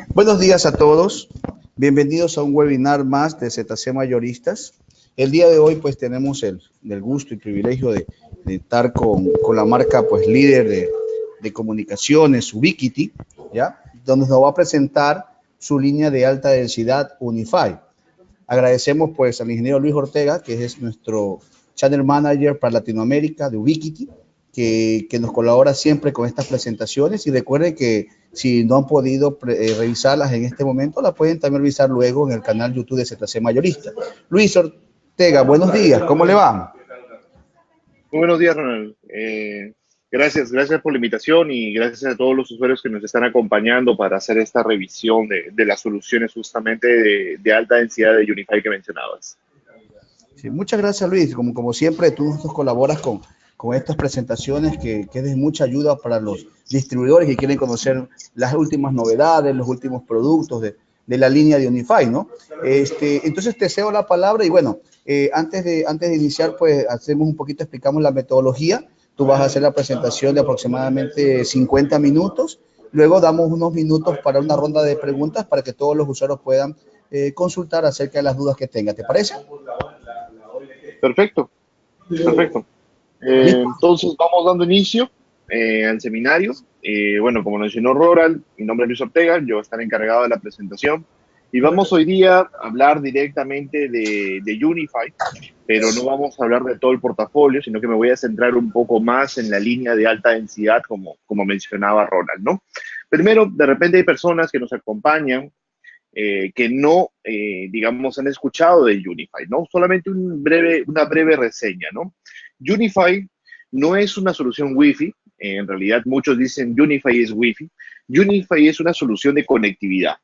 Buenos días a todos. Bienvenidos a un webinar más de ZC Mayoristas. El día de hoy pues tenemos el gusto y privilegio de estar con la marca pues líder de comunicaciones, Ubiquiti, ¿ya? Donde nos va a presentar su línea de alta densidad Unify. Agradecemos pues al ingeniero Luis Ortega, que es nuestro Channel Manager para Latinoamérica de Ubiquiti, que nos colabora siempre con estas presentaciones. Y recuerden que si no han podido revisarlas en este momento, las pueden también revisar luego en el canal YouTube de ZC Mayorista. Luis Ortega, buenos días, ¿cómo le va? Muy buenos días, Ronald. Gracias por la invitación y gracias a todos los usuarios que nos están acompañando para hacer esta revisión de las soluciones justamente de alta densidad de Unify que mencionabas. Sí, muchas gracias, Luis. Como siempre, tú nos colaboras con estas presentaciones que es de mucha ayuda para los distribuidores que quieren conocer las últimas novedades, los últimos productos de la línea de Unify, ¿no? Entonces te cedo la palabra y bueno, antes de iniciar, pues hacemos un poquito, explicamos la metodología. Tú vas a hacer la presentación de aproximadamente 50 minutos. Luego damos unos minutos para una ronda de preguntas para que todos los usuarios puedan consultar acerca de las dudas que tengan. ¿Te parece? Perfecto. Entonces vamos dando inicio al seminario. Bueno, como mencionó Ronald, mi nombre es Luis Ortega, yo estaré encargado de la presentación. Y vamos hoy día a hablar directamente de Unify, pero no vamos a hablar de todo el portafolio, sino que me voy a centrar un poco más en la línea de alta densidad, como mencionaba Ronald, ¿no? Primero, de repente hay personas que nos acompañan que no, digamos, han escuchado de Unify, ¿no? Solamente una breve reseña, ¿no? Unify no es una solución Wi-Fi, en realidad muchos dicen Unify es Wi-Fi. Unify es una solución de conectividad.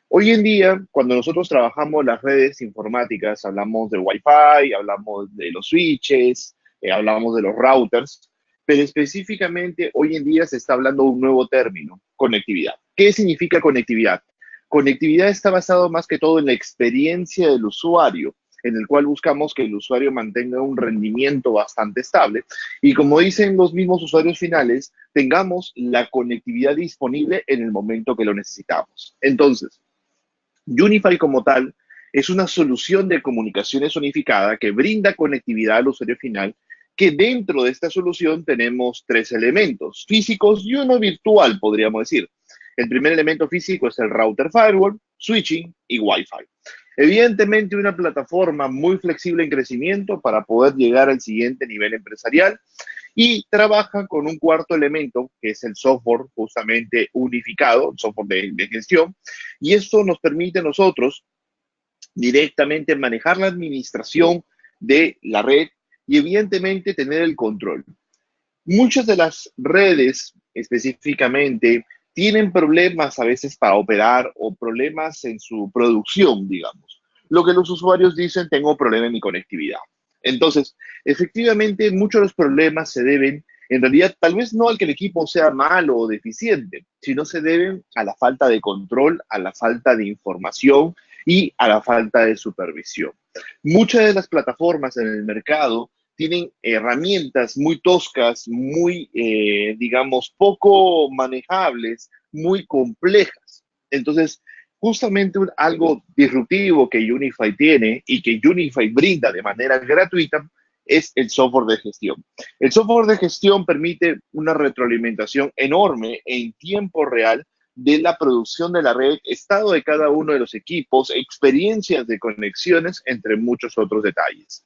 Hoy en día, cuando nosotros trabajamos las redes informáticas, hablamos de Wi-Fi, hablamos de los switches, hablamos de los routers, pero específicamente hoy en día se está hablando de un nuevo término, conectividad. ¿Qué significa conectividad? Conectividad está basado más que todo en la experiencia del usuario, en el cual buscamos que el usuario mantenga un rendimiento bastante estable y, como dicen los mismos usuarios finales, tengamos la conectividad disponible en el momento que lo necesitamos. Entonces, Unify como tal es una solución de comunicaciones unificada que brinda conectividad al usuario final, que dentro de esta solución tenemos tres elementos físicos y uno virtual, podríamos decir. El primer elemento físico es el router firewall, switching y Wi-Fi. Evidentemente, una plataforma muy flexible en crecimiento para poder llegar al siguiente nivel empresarial, y trabaja con un cuarto elemento, que es el software justamente unificado, el software de gestión, y esto nos permite a nosotros directamente manejar la administración de la red y evidentemente tener el control. Muchas de las redes específicamente tienen problemas a veces para operar o problemas en su producción, digamos. Lo que los usuarios dicen, tengo problema en mi conectividad. Entonces, efectivamente, muchos de los problemas se deben, en realidad, tal vez no al que el equipo sea malo o deficiente, sino se deben a la falta de control, a la falta de información y a la falta de supervisión. Muchas de las plataformas en el mercado tienen herramientas muy toscas, muy, digamos, poco manejables, muy complejas. Entonces, justamente algo disruptivo que Unify tiene y que Unify brinda de manera gratuita es el software de gestión. El software de gestión permite una retroalimentación enorme en tiempo real de la producción de la red, estado de cada uno de los equipos, experiencias de conexiones, entre muchos otros detalles.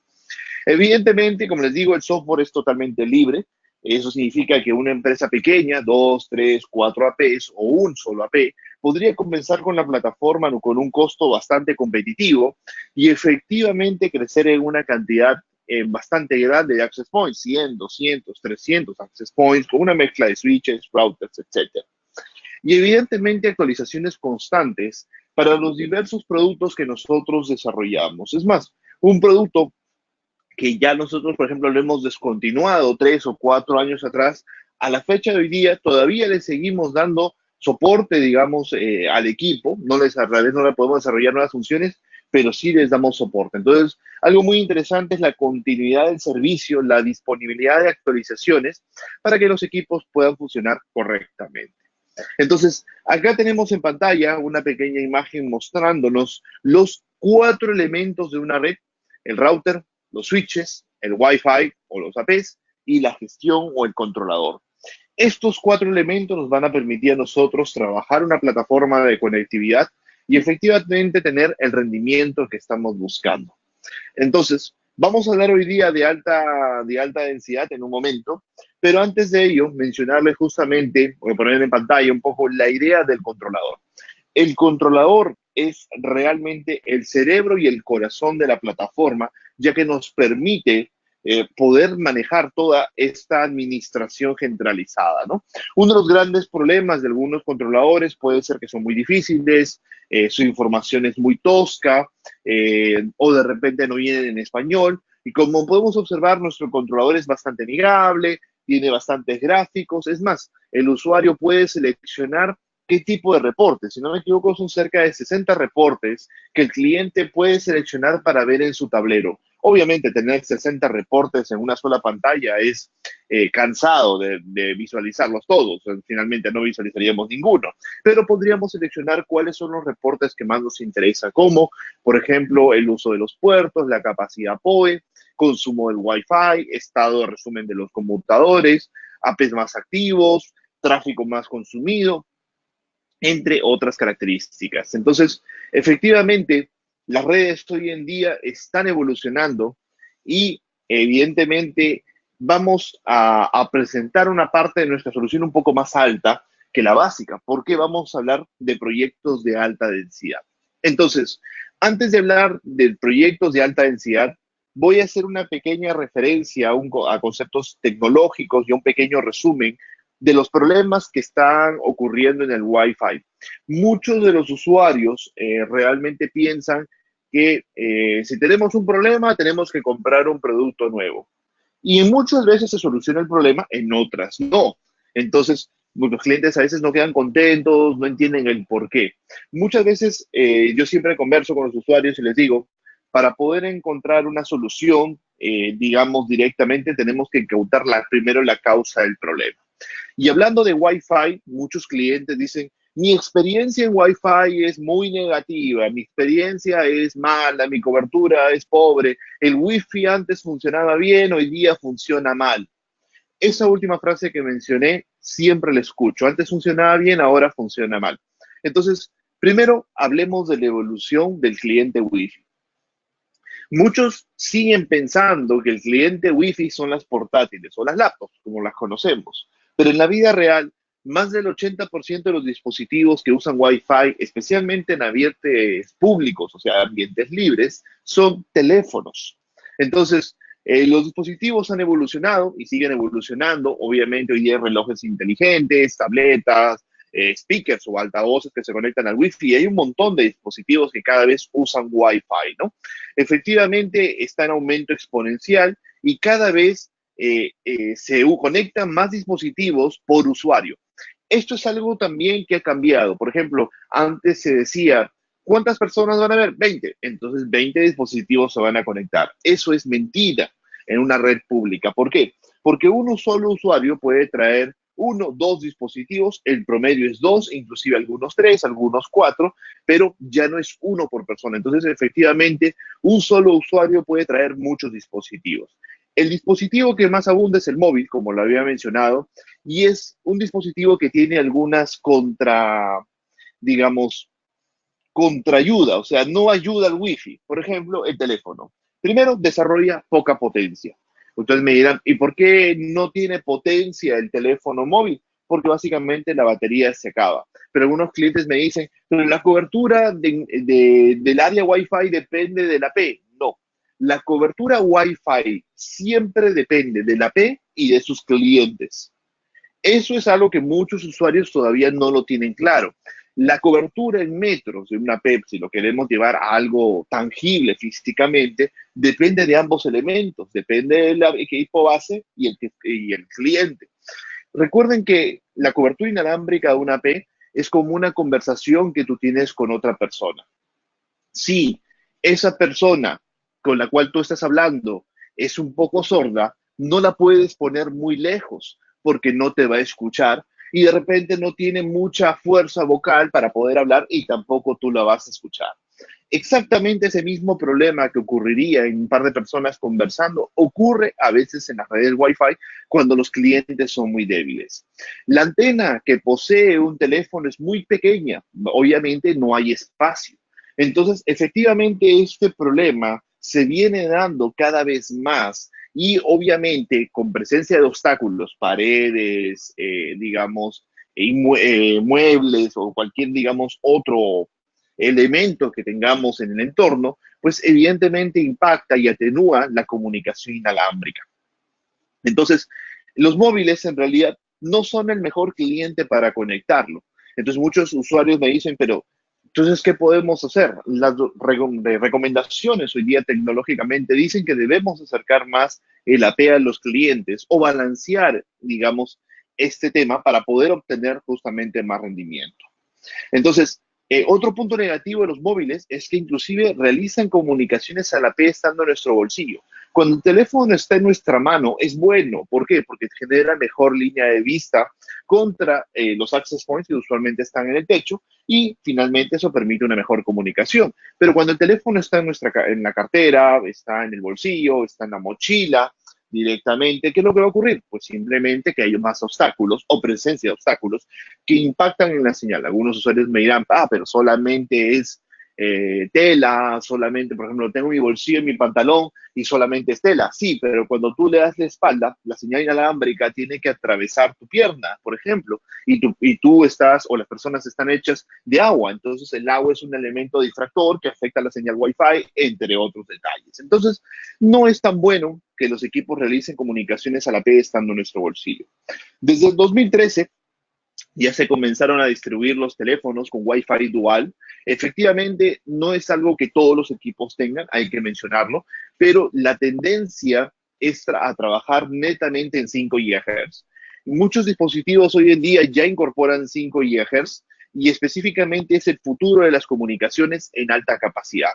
Evidentemente, como les digo, el software es totalmente libre. Eso significa que una empresa pequeña, 2, 3, 4 APs o un solo AP, podría comenzar con la plataforma con un costo bastante competitivo y efectivamente crecer en una cantidad bastante grande de access points, 100, 200, 300 access points, con una mezcla de switches, routers, etc. Y evidentemente actualizaciones constantes para los diversos productos que nosotros desarrollamos. Es más, un producto que ya nosotros, por ejemplo, lo hemos descontinuado 3 o 4 años atrás, a la fecha de hoy día todavía le seguimos dando soporte, digamos, al equipo. A la vez no le podemos desarrollar nuevas funciones, pero sí les damos soporte. Entonces, algo muy interesante es la continuidad del servicio, la disponibilidad de actualizaciones para que los equipos puedan funcionar correctamente. Entonces, acá tenemos en pantalla una pequeña imagen mostrándonos los 4 elementos de una red: el router, los switches, el Wi-Fi o los APs y la gestión o el controlador. Estos 4 elementos nos van a permitir a nosotros trabajar una plataforma de conectividad y efectivamente tener el rendimiento que estamos buscando. Entonces, vamos a hablar hoy día de alta densidad en un momento, pero antes de ello, mencionarles justamente, voy a poner en pantalla un poco la idea del controlador. El controlador es realmente el cerebro y el corazón de la plataforma, ya que nos permite poder manejar toda esta administración centralizada, ¿no? Uno de los grandes problemas de algunos controladores puede ser que son muy difíciles, su información es muy tosca, o de repente no vienen en español. Y como podemos observar, nuestro controlador es bastante amigable, tiene bastantes gráficos. Es más, el usuario puede seleccionar qué tipo de reportes. Si no me equivoco, son cerca de 60 reportes que el cliente puede seleccionar para ver en su tablero. Obviamente, tener 60 reportes en una sola pantalla es cansado de visualizarlos todos. Finalmente, no visualizaríamos ninguno, pero podríamos seleccionar cuáles son los reportes que más nos interesan, como, por ejemplo, el uso de los puertos, la capacidad PoE, consumo del Wi-Fi, estado de resumen de los computadores, APs más activos, tráfico más consumido, entre otras características. Entonces, efectivamente, las redes hoy en día están evolucionando y evidentemente vamos a presentar una parte de nuestra solución un poco más alta que la básica, porque vamos a hablar de proyectos de alta densidad. Entonces, antes de hablar de proyectos de alta densidad, voy a hacer una pequeña referencia a conceptos tecnológicos y un pequeño resumen de los problemas que están ocurriendo en el Wi-Fi. Muchos de los usuarios realmente piensan que si tenemos un problema, tenemos que comprar un producto nuevo. Y en muchas veces se soluciona el problema, en otras no. Entonces, los clientes a veces no quedan contentos, no entienden el por qué. Muchas veces yo siempre converso con los usuarios y les digo, para poder encontrar una solución, digamos directamente, tenemos que encontrar primero la causa del problema. Y hablando de Wi-Fi, muchos clientes dicen, mi experiencia en Wi-Fi es muy negativa, mi experiencia es mala, mi cobertura es pobre, el Wi-Fi antes funcionaba bien, hoy día funciona mal. Esa última frase que mencioné siempre la escucho, antes funcionaba bien, ahora funciona mal. Entonces, primero hablemos de la evolución del cliente Wi-Fi. Muchos siguen pensando que el cliente Wi-Fi son las portátiles o las laptops, como las conocemos, pero en la vida real, más del 80% de los dispositivos que usan Wi-Fi, especialmente en ambientes públicos, o sea, ambientes libres, son teléfonos. Entonces, los dispositivos han evolucionado y siguen evolucionando. Obviamente, hoy día hay relojes inteligentes, tabletas, speakers o altavoces que se conectan al Wi-Fi. Hay un montón de dispositivos que cada vez usan Wi-Fi, ¿no? Efectivamente, está en aumento exponencial y cada vez se conectan más dispositivos por usuario. Esto es algo también que ha cambiado. Por ejemplo, antes se decía, ¿cuántas personas van a ver? 20. Entonces, 20 dispositivos se van a conectar. Eso es mentira en una red pública. ¿Por qué? Porque uno solo usuario puede traer 1, 2 dispositivos, el promedio es 2, inclusive algunos 3, algunos 4, pero ya no es uno por persona. Entonces, efectivamente, un solo usuario puede traer muchos dispositivos. El dispositivo que más abunda es el móvil, como lo había mencionado, y es un dispositivo que tiene algunas digamos, contraayuda, o sea, no ayuda al Wi-Fi. Por ejemplo, el teléfono. Primero, desarrolla poca potencia. Ustedes me dirán, ¿y por qué no tiene potencia el teléfono móvil? Porque básicamente la batería se acaba. Pero algunos clientes me dicen, pero la cobertura del área Wi-Fi depende de la P. No, la cobertura Wi-Fi siempre depende de la P y de sus clientes. Eso es algo que muchos usuarios todavía no lo tienen claro. La cobertura en metros de una PEP, si lo queremos llevar a algo tangible físicamente, depende de ambos elementos, depende del equipo base y el cliente. Recuerden que la cobertura inalámbrica de una P es como una conversación que tú tienes con otra persona. Si esa persona con la cual tú estás hablando es un poco sorda, no la puedes poner muy lejos porque no te va a escuchar y de repente no tiene mucha fuerza vocal para poder hablar y tampoco tú la vas a escuchar. Exactamente ese mismo problema que ocurriría en un par de personas conversando ocurre a veces en las redes Wi-Fi cuando los clientes son muy débiles. La antena que posee un teléfono es muy pequeña, obviamente no hay espacio. Entonces, efectivamente, este problema se viene dando cada vez más y obviamente con presencia de obstáculos, paredes, digamos, muebles o cualquier, digamos, otro elemento que tengamos en el entorno, pues evidentemente impacta y atenúa la comunicación inalámbrica. Entonces, los móviles en realidad no son el mejor cliente para conectarlo. Entonces, muchos usuarios me dicen, pero entonces, ¿qué podemos hacer? Las recomendaciones hoy día tecnológicamente dicen que debemos acercar más el AP a los clientes o balancear, digamos, este tema para poder obtener justamente más rendimiento. Entonces, otro punto negativo de los móviles es que inclusive realizan comunicaciones a la P estando en nuestro bolsillo. Cuando el teléfono está en nuestra mano es bueno. ¿Por qué? Porque genera mejor línea de vista contra los access points que usualmente están en el techo y finalmente eso permite una mejor comunicación. Pero cuando el teléfono está en la cartera, está en el bolsillo, está en la mochila, directamente, ¿qué es lo que va a ocurrir? Pues simplemente que hay más obstáculos o presencia de obstáculos que impactan en la señal. Algunos usuarios me dirán, pero solamente es tela, solamente, por ejemplo, tengo mi bolsillo en mi pantalón y solamente es tela. Sí, pero cuando tú le das la espalda, la señal inalámbrica tiene que atravesar tu pierna, por ejemplo, y tú estás, o las personas están hechas de agua, entonces el agua es un elemento difractor que afecta a la señal Wi-Fi, entre otros detalles. Entonces, no es tan bueno que los equipos realicen comunicaciones a la P estando en nuestro bolsillo. Desde el 2013, ya se comenzaron a distribuir los teléfonos con Wi-Fi dual. Efectivamente, no es algo que todos los equipos tengan, hay que mencionarlo, pero la tendencia es a trabajar netamente en 5 GHz. Muchos dispositivos hoy en día ya incorporan 5 GHz y específicamente es el futuro de las comunicaciones en alta capacidad.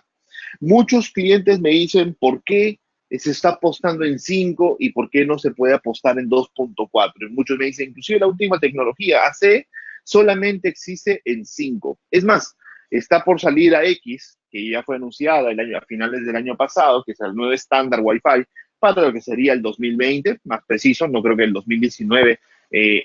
Muchos clientes me dicen, ¿por qué se está apostando en 5 y por qué no se puede apostar en 2.4? Muchos me dicen, inclusive la última tecnología AC solamente existe en 5. Es más, está por salir a X, que ya fue anunciada a finales del año pasado, que es el nuevo estándar Wi-Fi para lo que sería el 2020, más preciso, no creo que el 2019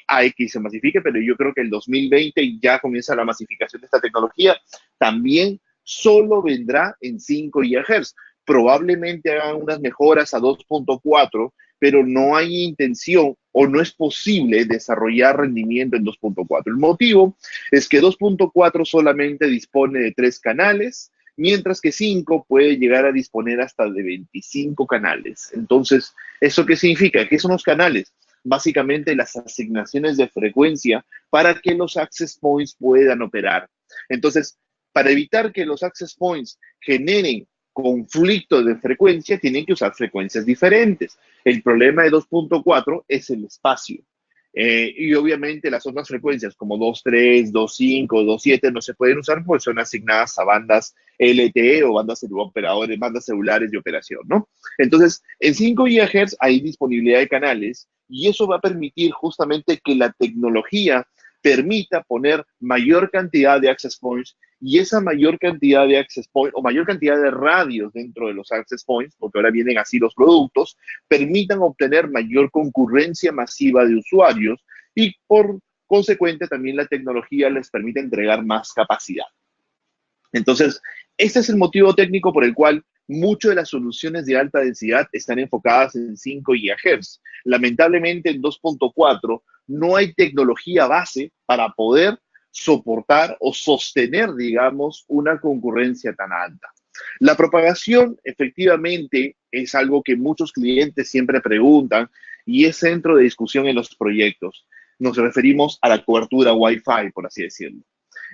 AX se masifique, pero yo creo que el 2020 ya comienza la masificación de esta tecnología. También solo vendrá en 5 GHz. Probablemente hagan unas mejoras a 2.4, pero no hay intención o no es posible desarrollar rendimiento en 2.4. El motivo es que 2.4 solamente dispone de 3 canales, mientras que 5 puede llegar a disponer hasta de 25 canales. Entonces, ¿eso qué significa? ¿Qué son los canales? Básicamente las asignaciones de frecuencia para que los access points puedan operar. Entonces, para evitar que los access points generen conflicto de frecuencia, tienen que usar frecuencias diferentes. El problema de 2.4 es el espacio. Y obviamente las otras frecuencias como 2.3, 2.5, 2.7 no se pueden usar porque son asignadas a bandas LTE o bandas celulares de operación, ¿no? Entonces, en 5 GHz hay disponibilidad de canales y eso va a permitir justamente que la tecnología permita poner mayor cantidad de access points y esa mayor cantidad de access points o mayor cantidad de radios dentro de los access points, porque ahora vienen así los productos, permitan obtener mayor concurrencia masiva de usuarios y por consecuente también la tecnología les permite entregar más capacidad. Entonces, este es el motivo técnico por el cual muchas de las soluciones de alta densidad están enfocadas en 5 GHz. Lamentablemente en 2.4 no hay tecnología base para poder soportar o sostener, digamos, una concurrencia tan alta. La propagación efectivamente es algo que muchos clientes siempre preguntan y es centro de discusión en los proyectos. Nos referimos a la cobertura Wi-Fi, por así decirlo.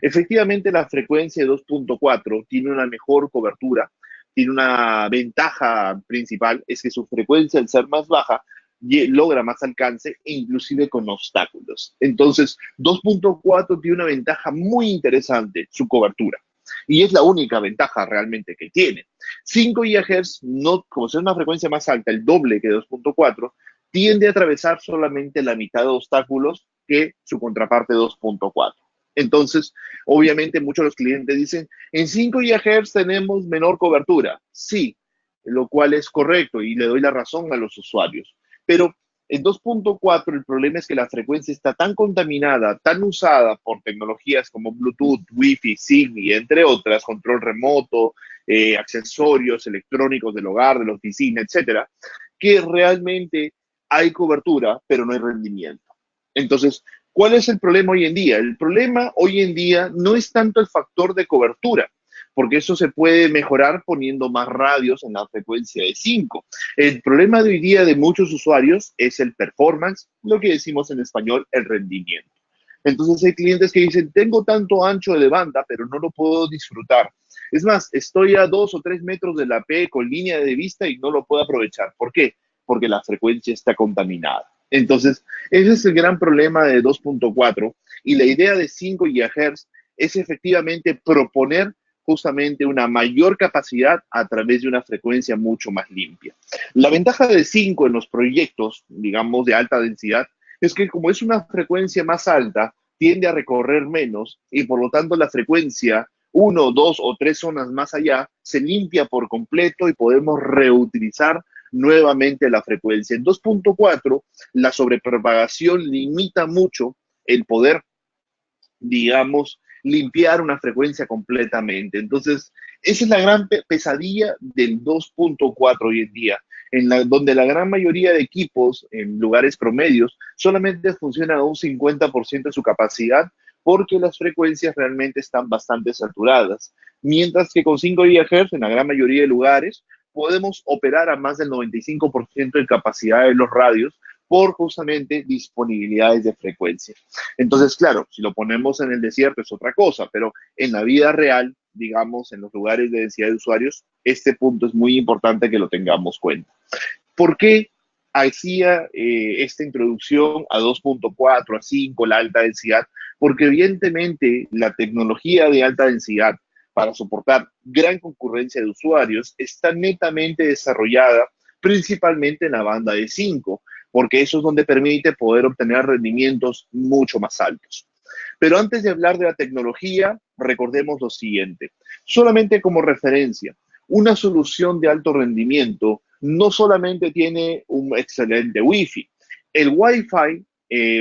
Efectivamente, la frecuencia de 2.4 tiene una mejor cobertura, tiene una ventaja principal, es que su frecuencia, al ser más baja, logra más alcance, inclusive con obstáculos. Entonces, 2.4 tiene una ventaja muy interesante, su cobertura. Y es la única ventaja realmente que tiene. 5 GHz, no, como es una frecuencia más alta, el doble que 2.4, tiende a atravesar solamente la mitad de obstáculos que su contraparte 2.4. Entonces, obviamente muchos de los clientes dicen, en 5 GHz tenemos menor cobertura. Sí, lo cual es correcto y le doy la razón a los usuarios. Pero en 2.4 el problema es que la frecuencia está tan contaminada, tan usada por tecnologías como Bluetooth, Wi-Fi, Zigbee, entre otras, control remoto, accesorios electrónicos del hogar, de la oficina, etcétera, que realmente hay cobertura, pero no hay rendimiento. Entonces, ¿cuál es el problema hoy en día? El problema hoy en día no es tanto el factor de cobertura, porque eso se puede mejorar poniendo más radios en la frecuencia de 5. El problema de hoy día de muchos usuarios es el performance, lo que decimos en español, el rendimiento. Entonces hay clientes que dicen, tengo tanto ancho de banda, pero no lo puedo disfrutar. Es más, estoy a 2 o 3 metros de la P con línea de vista y no lo puedo aprovechar. ¿Por qué? Porque la frecuencia está contaminada. Entonces, ese es el gran problema de 2.4 y la idea de 5 GHz es efectivamente proponer justamente una mayor capacidad a través de una frecuencia mucho más limpia. La ventaja de 5 en los proyectos, digamos, de alta densidad, es que como es una frecuencia más alta, tiende a recorrer menos y por lo tanto la frecuencia 1, 2 o 3 zonas más allá se limpia por completo y podemos reutilizar nuevamente la frecuencia. En 2.4, la sobrepropagación limita mucho el poder, digamos, limpiar una frecuencia completamente. Entonces, esa es la gran pesadilla del 2.4 hoy en día, donde la gran mayoría de equipos en lugares promedios solamente funcionan a un 50% de su capacidad porque las frecuencias realmente están bastante saturadas. Mientras que con 5 GHz, en la gran mayoría de lugares, podemos operar a más del 95% de capacidad de los radios por justamente disponibilidades de frecuencia. Entonces, claro, si lo ponemos en el desierto es otra cosa, pero en la vida real, digamos, en los lugares de densidad de usuarios, este punto es muy importante que lo tengamos en cuenta. ¿Por qué hacía esta introducción a 2.4, a 5, la alta densidad? Porque evidentemente la tecnología de alta densidad para soportar gran concurrencia de usuarios está netamente desarrollada principalmente en la banda de 5, porque eso es donde permite poder obtener rendimientos mucho más altos. Pero antes de hablar de la tecnología, recordemos lo siguiente. Solamente como referencia, una solución de alto rendimiento no solamente tiene un excelente Wi-Fi. El Wi-Fi,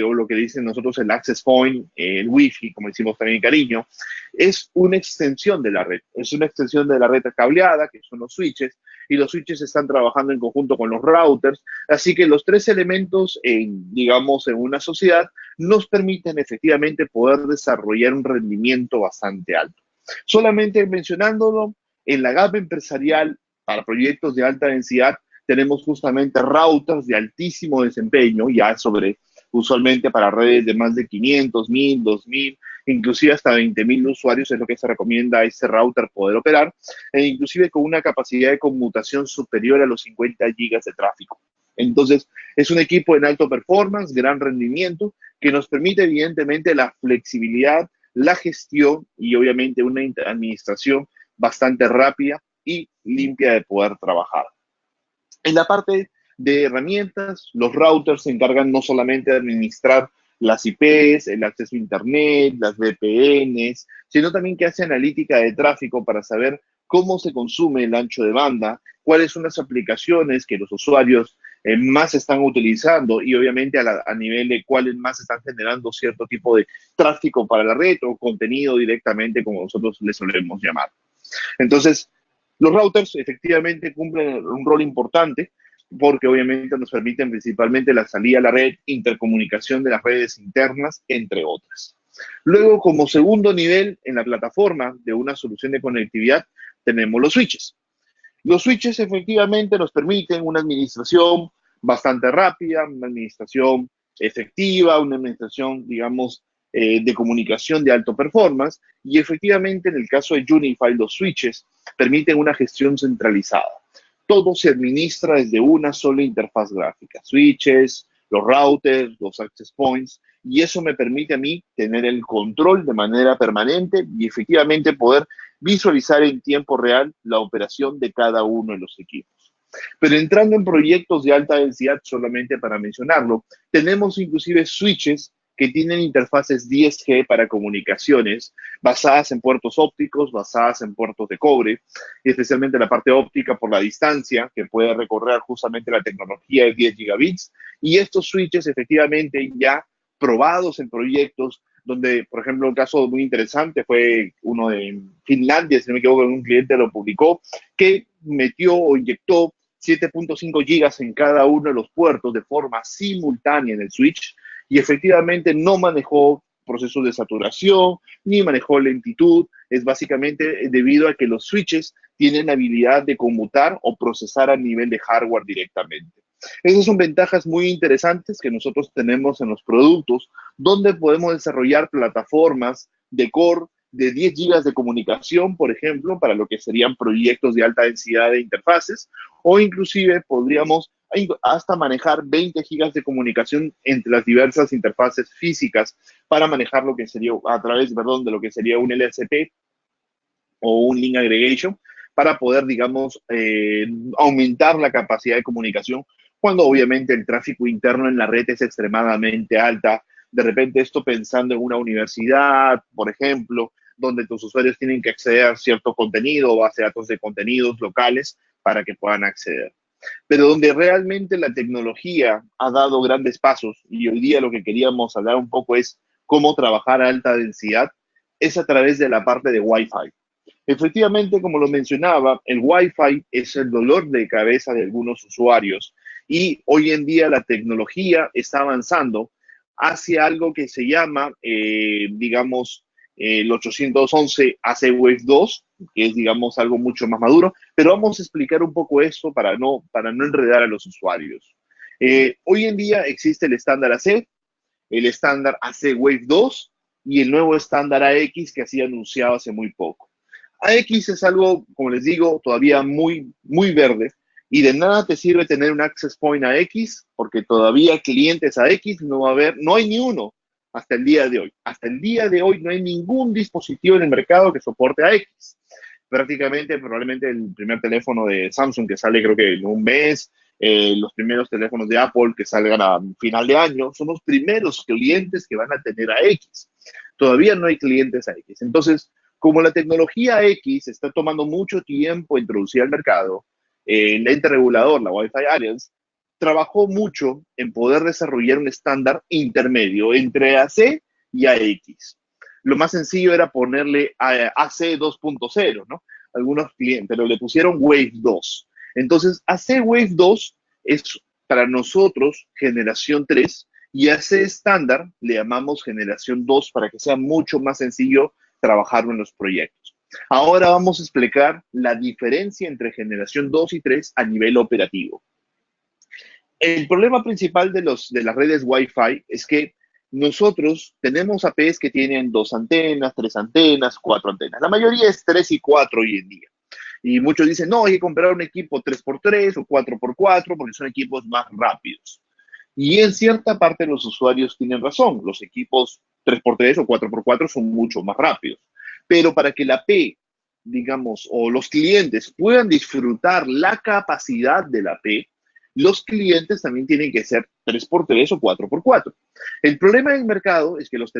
o lo que dicen nosotros el access point, el Wi-Fi, como decimos también en cariño, es una extensión de la red. Es una extensión de la red cableada, que son los switches, y los switches están trabajando en conjunto con los routers. Así que los tres elementos, digamos, en una sociedad, nos permiten efectivamente poder desarrollar un rendimiento bastante alto. Solamente mencionándolo, en la gama empresarial, para proyectos de alta densidad, tenemos justamente routers de altísimo desempeño, ya sobre, usualmente para redes de más de 500, 1000, 2000, inclusive hasta 20.000 usuarios es lo que se recomienda a este router poder operar, e inclusive con una capacidad de conmutación superior a los 50 gigas de tráfico. Entonces, es un equipo en alto performance, gran rendimiento, que nos permite evidentemente la flexibilidad, la gestión y obviamente una administración bastante rápida y limpia de poder trabajar. En la parte de herramientas, los routers se encargan no solamente de administrar las IPs, el acceso a Internet, las VPNs, sino también que hace analítica de tráfico para saber cómo se consume el ancho de banda, cuáles son las aplicaciones que los usuarios más están utilizando y obviamente a nivel de cuáles más están generando cierto tipo de tráfico para la red o contenido directamente, como nosotros le solemos llamar. Entonces, los routers efectivamente cumplen un rol importante porque obviamente nos permiten principalmente la salida a la red, intercomunicación de las redes internas, entre otras. Luego, como segundo nivel en la plataforma de una solución de conectividad, tenemos los switches. Los switches efectivamente nos permiten una administración bastante rápida, una administración efectiva, una administración, digamos, de comunicación de alto performance y efectivamente en el caso de Unify los switches permiten una gestión centralizada. Todo se administra desde una sola interfaz gráfica, switches, los routers, los access points, y eso me permite a mí tener el control de manera permanente y efectivamente poder visualizar en tiempo real la operación de cada uno de los equipos. Pero entrando en proyectos de alta densidad, solamente para mencionarlo, tenemos inclusive switches que tienen interfaces 10G para comunicaciones basadas en puertos ópticos, basadas en puertos de cobre, y especialmente la parte óptica por la distancia, que puede recorrer justamente la tecnología de 10 gigabits, y estos switches efectivamente ya probados en proyectos donde, por ejemplo, un caso muy interesante fue uno de Finlandia, si no me equivoco, un cliente lo publicó, que metió o inyectó 7.5 gigas en cada uno de los puertos de forma simultánea en el switch y efectivamente no manejó procesos de saturación ni manejó lentitud. Es básicamente debido a que los switches tienen habilidad de conmutar o procesar a nivel de hardware directamente. Esas son ventajas muy interesantes que nosotros tenemos en los productos, donde podemos desarrollar plataformas de core de 10 gigas de comunicación, por ejemplo, para lo que serían proyectos de alta densidad de interfaces, o inclusive podríamos hasta manejar 20 gigas de comunicación entre las diversas interfaces físicas para manejar lo que sería a través, perdón, de lo que sería un LSP o un link aggregation para poder, digamos, aumentar la capacidad de comunicación cuando obviamente el tráfico interno en la red es extremadamente alta. De repente esto pensando en una universidad, por ejemplo, donde tus usuarios tienen que acceder a cierto contenido o base de datos de contenidos locales para que puedan acceder. Pero donde realmente la tecnología ha dado grandes pasos y hoy día lo que queríamos hablar un poco es cómo trabajar a alta densidad, es a través de la parte de Wi-Fi. Efectivamente, como lo mencionaba, el Wi-Fi es el dolor de cabeza de algunos usuarios y hoy en día la tecnología está avanzando hacia algo que se llama, digamos, el 811 AC Wave 2, que es, digamos, algo mucho más maduro, pero vamos a explicar un poco esto para no enredar a los usuarios. Hoy en día existe el estándar AC, el estándar AC Wave 2 y el nuevo estándar AX que ha sido anunciado hace muy poco. AX es algo, como les digo, todavía muy verde y de nada te sirve tener un access point a X porque todavía clientes a X no va a haber, no hay ni uno hasta el día de hoy. Hasta el día de hoy no hay ningún dispositivo en el mercado que soporte a X. Prácticamente, probablemente el primer teléfono de Samsung que sale creo que en un mes, los primeros teléfonos de Apple que salgan a final de año, son los primeros clientes que van a tener a X. Todavía no hay clientes a X. Entonces, como la tecnología X está tomando mucho tiempo introducir al mercado, el ente regulador, la Wi-Fi Alliance, trabajó mucho en poder desarrollar un estándar intermedio entre AC y AX. Lo más sencillo era ponerle AC 2.0, ¿no? Algunos clientes, pero le pusieron Wave 2. Entonces, AC Wave 2 es para nosotros generación 3 y AC estándar le llamamos generación 2 para que sea mucho más sencillo trabajar en los proyectos. Ahora vamos a explicar la diferencia entre generación 2 y 3 a nivel operativo. El problema principal de las redes Wi-Fi es que nosotros tenemos APs que tienen 2 antenas, 3 antenas, 4 antenas. La mayoría es 3 y 4 hoy en día. Y muchos dicen, no, hay que comprar un equipo 3x3 o 4x4 porque son equipos más rápidos. Y en cierta parte los usuarios tienen razón. Los equipos 3x3 o 4x4 son mucho más rápidos. Pero para que la P, digamos, o los clientes puedan disfrutar la capacidad de la P, los clientes también tienen que ser 3x3 o 4x4. El problema del mercado es que los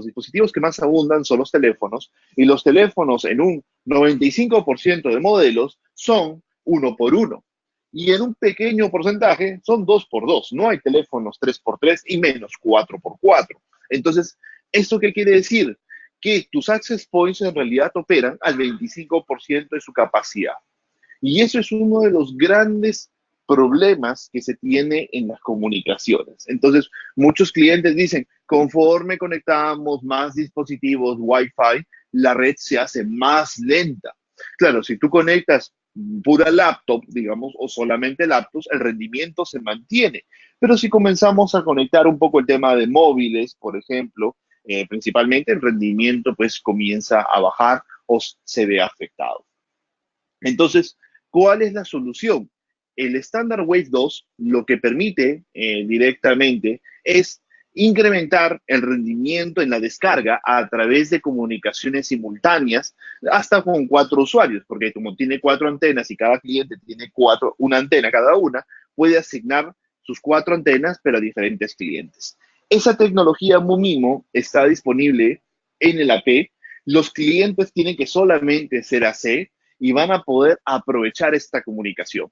dispositivos que más abundan son los teléfonos y los teléfonos en un 95% de modelos son 1x1 y en un pequeño porcentaje son 2x2. No hay teléfonos 3x3 y menos 4x4. Entonces, ¿esto qué quiere decir? Que tus access points en realidad operan al 25% de su capacidad. Y eso es uno de los grandes problemas que se tiene en las comunicaciones. Entonces, muchos clientes dicen, conforme conectamos más dispositivos Wi-Fi, la red se hace más lenta. Claro, si tú conectas pura laptop, digamos, o solamente laptops, el rendimiento se mantiene. Pero si comenzamos a conectar un poco el tema de móviles, por ejemplo, principalmente el rendimiento pues comienza a bajar o se ve afectado. Entonces, ¿cuál es la solución? El estándar Wave 2 lo que permite directamente es incrementar el rendimiento en la descarga a través de comunicaciones simultáneas hasta con 4 usuarios, porque como tiene 4 antenas y cada cliente tiene una antena cada una, puede asignar sus 4 antenas pero a diferentes clientes. Esa tecnología MUMIMO está disponible en el AP. Los clientes tienen que solamente ser AC y van a poder aprovechar esta comunicación.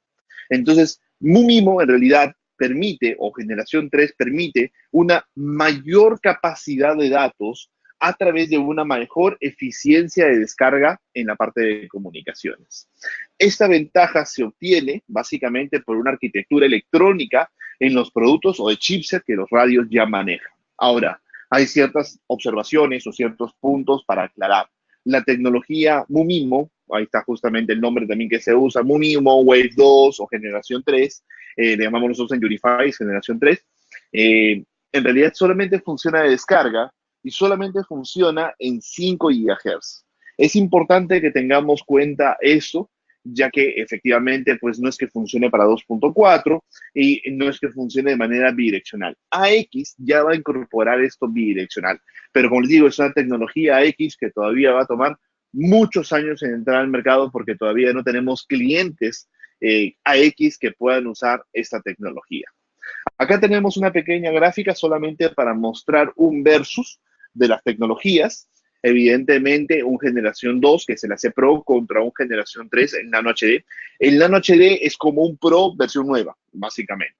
Entonces, MUMIMO en realidad permite, o generación 3 permite, una mayor capacidad de datos a través de una mejor eficiencia de descarga en la parte de comunicaciones. Esta ventaja se obtiene básicamente por una arquitectura electrónica en los productos o de chipset que los radios ya manejan. Ahora, hay ciertas observaciones o ciertos puntos para aclarar. La tecnología MUMIMO, ahí está justamente el nombre también que se usa, MUMIMO, Wave 2 o generación 3, le llamamos nosotros en Unify generación 3, en realidad solamente funciona de descarga y solamente funciona en 5 GHz. Es importante que tengamos cuenta eso, ya que efectivamente pues no es que funcione para 2.4 y no es que funcione de manera bidireccional. AX ya va a incorporar esto bidireccional, pero como les digo, es una tecnología AX que todavía va a tomar muchos años en entrar al mercado porque todavía no tenemos clientes AX que puedan usar esta tecnología. Acá tenemos una pequeña gráfica solamente para mostrar un versus de las tecnologías. Evidentemente, un generación 2, que es el AC Pro, contra un generación 3, el Nano HD. El Nano HD es como un Pro versión nueva, básicamente.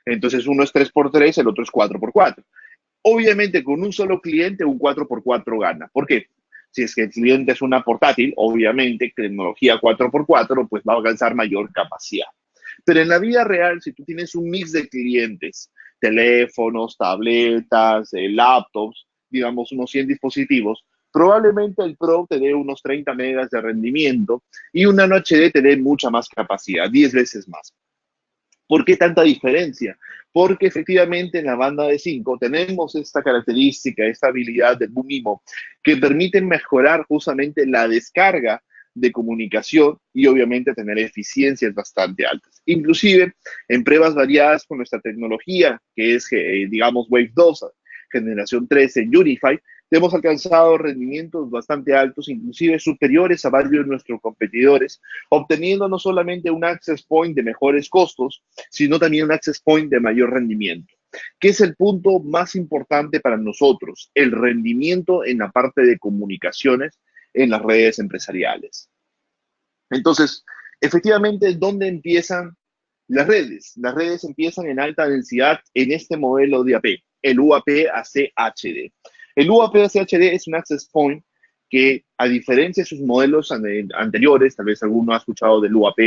Entonces, uno es 3x3, el otro es 4x4. Obviamente, con un solo cliente, un 4x4 gana. ¿Por qué? Si es que el cliente es una portátil, obviamente, tecnología 4x4, pues va a alcanzar mayor capacidad. Pero en la vida real, si tú tienes un mix de clientes, teléfonos, tabletas, laptops, digamos unos 100 dispositivos, probablemente el Pro te dé unos 30 megas de rendimiento y un Nano HD te dé mucha más capacidad, 10 veces más. ¿Por qué tanta diferencia? Porque efectivamente en la banda de 5 tenemos esta característica, esta habilidad del MUMIMO que permite mejorar justamente la descarga de comunicación y obviamente tener eficiencias bastante altas. Inclusive en pruebas variadas con nuestra tecnología, que es, digamos, Wave 2, generación 13 en Unify, hemos alcanzado rendimientos bastante altos, inclusive superiores a varios de nuestros competidores, obteniendo no solamente un access point de mejores costos, sino también un access point de mayor rendimiento. ¿Qué es el punto más importante para nosotros? El rendimiento en la parte de comunicaciones en las redes empresariales. Entonces, efectivamente, ¿dónde empiezan las redes? Las redes empiezan en alta densidad en este modelo de AP, el UAP-AC-HD. El UAP-AC-HD es un access point que, a diferencia de sus modelos anteriores, tal vez alguno ha escuchado del UAP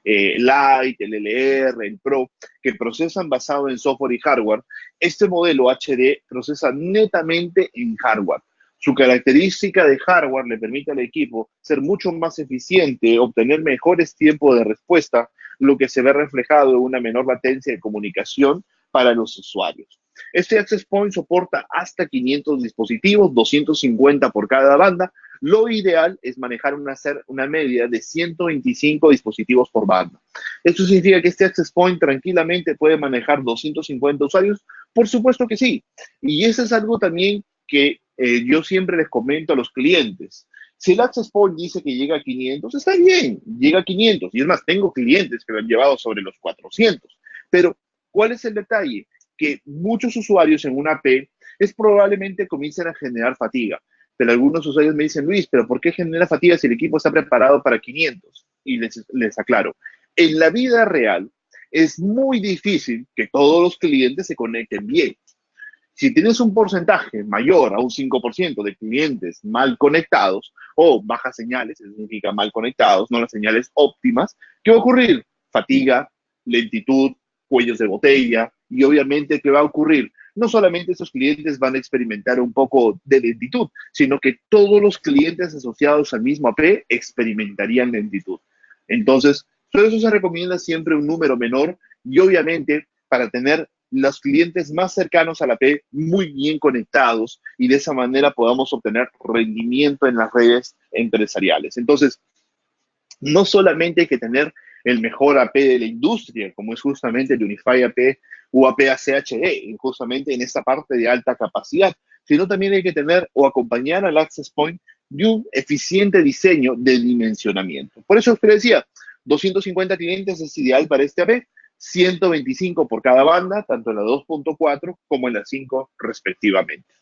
Lite, el LR, el Pro, que procesan basado en software y hardware, este modelo HD procesa netamente en hardware. Su característica de hardware le permite al equipo ser mucho más eficiente, obtener mejores tiempos de respuesta, lo que se ve reflejado en una menor latencia de comunicación para los usuarios. Este access point soporta hasta 500 dispositivos, 250 por cada banda. Lo ideal es manejar una media de 125 dispositivos por banda. Esto significa que este access point tranquilamente puede manejar 250 usuarios. Por supuesto que sí. Y eso es algo también que yo siempre les comento a los clientes. Si el access point dice que llega a 500, está bien, llega a 500. Y es más, tengo clientes que lo han llevado sobre los 400. Pero, ¿cuál es el detalle? Que muchos usuarios en una AP es probablemente comiencen a generar fatiga. Pero algunos usuarios me dicen, Luis, ¿pero por qué genera fatiga si el equipo está preparado para 500? Y les aclaro, en la vida real es muy difícil que todos los clientes se conecten bien. Si tienes un porcentaje mayor a un 5% de clientes mal conectados o bajas señales, eso significa mal conectados, no las señales óptimas, ¿qué va a ocurrir? Fatiga, lentitud, cuellos de botella y obviamente ¿qué va a ocurrir? No solamente estos clientes van a experimentar un poco de lentitud, sino que todos los clientes asociados al mismo AP experimentarían lentitud. Entonces, por eso se recomienda siempre un número menor y obviamente para tener los clientes más cercanos a la AP muy bien conectados y de esa manera podamos obtener rendimiento en las redes empresariales. Entonces, no solamente hay que tener el mejor AP de la industria, como es justamente el Unify AP UAP-ACHD, justamente en esta parte de alta capacidad, sino también hay que tener o acompañar al Access Point de un eficiente diseño de dimensionamiento. Por eso es que decía, 250 clientes es ideal para este AP. 125 por cada banda, tanto en la 2.4 como en la 5 respectivamente.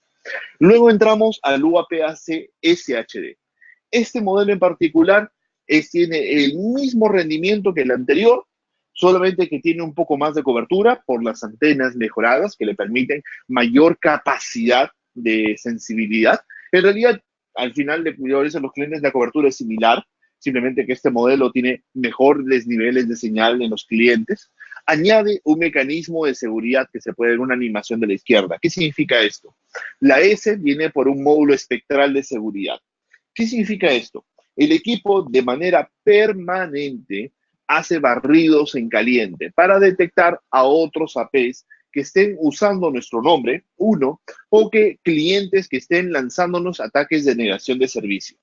Luego entramos al UAP-AC SHD. Este modelo en particular tiene el mismo rendimiento que el anterior, solamente que tiene un poco más de cobertura por las antenas mejoradas que le permiten mayor capacidad de sensibilidad. En realidad, al final de cuidadores a los clientes la cobertura es similar, simplemente que este modelo tiene mejores niveles de señal en los clientes. Añade un mecanismo de seguridad que se puede ver en una animación de la izquierda. ¿Qué significa esto? La S viene por un módulo espectral de seguridad. ¿Qué significa esto? El equipo de manera permanente hace barridos en caliente para detectar a otros APs que estén usando nuestro nombre, uno, o que clientes que estén lanzándonos ataques de negación de servicio.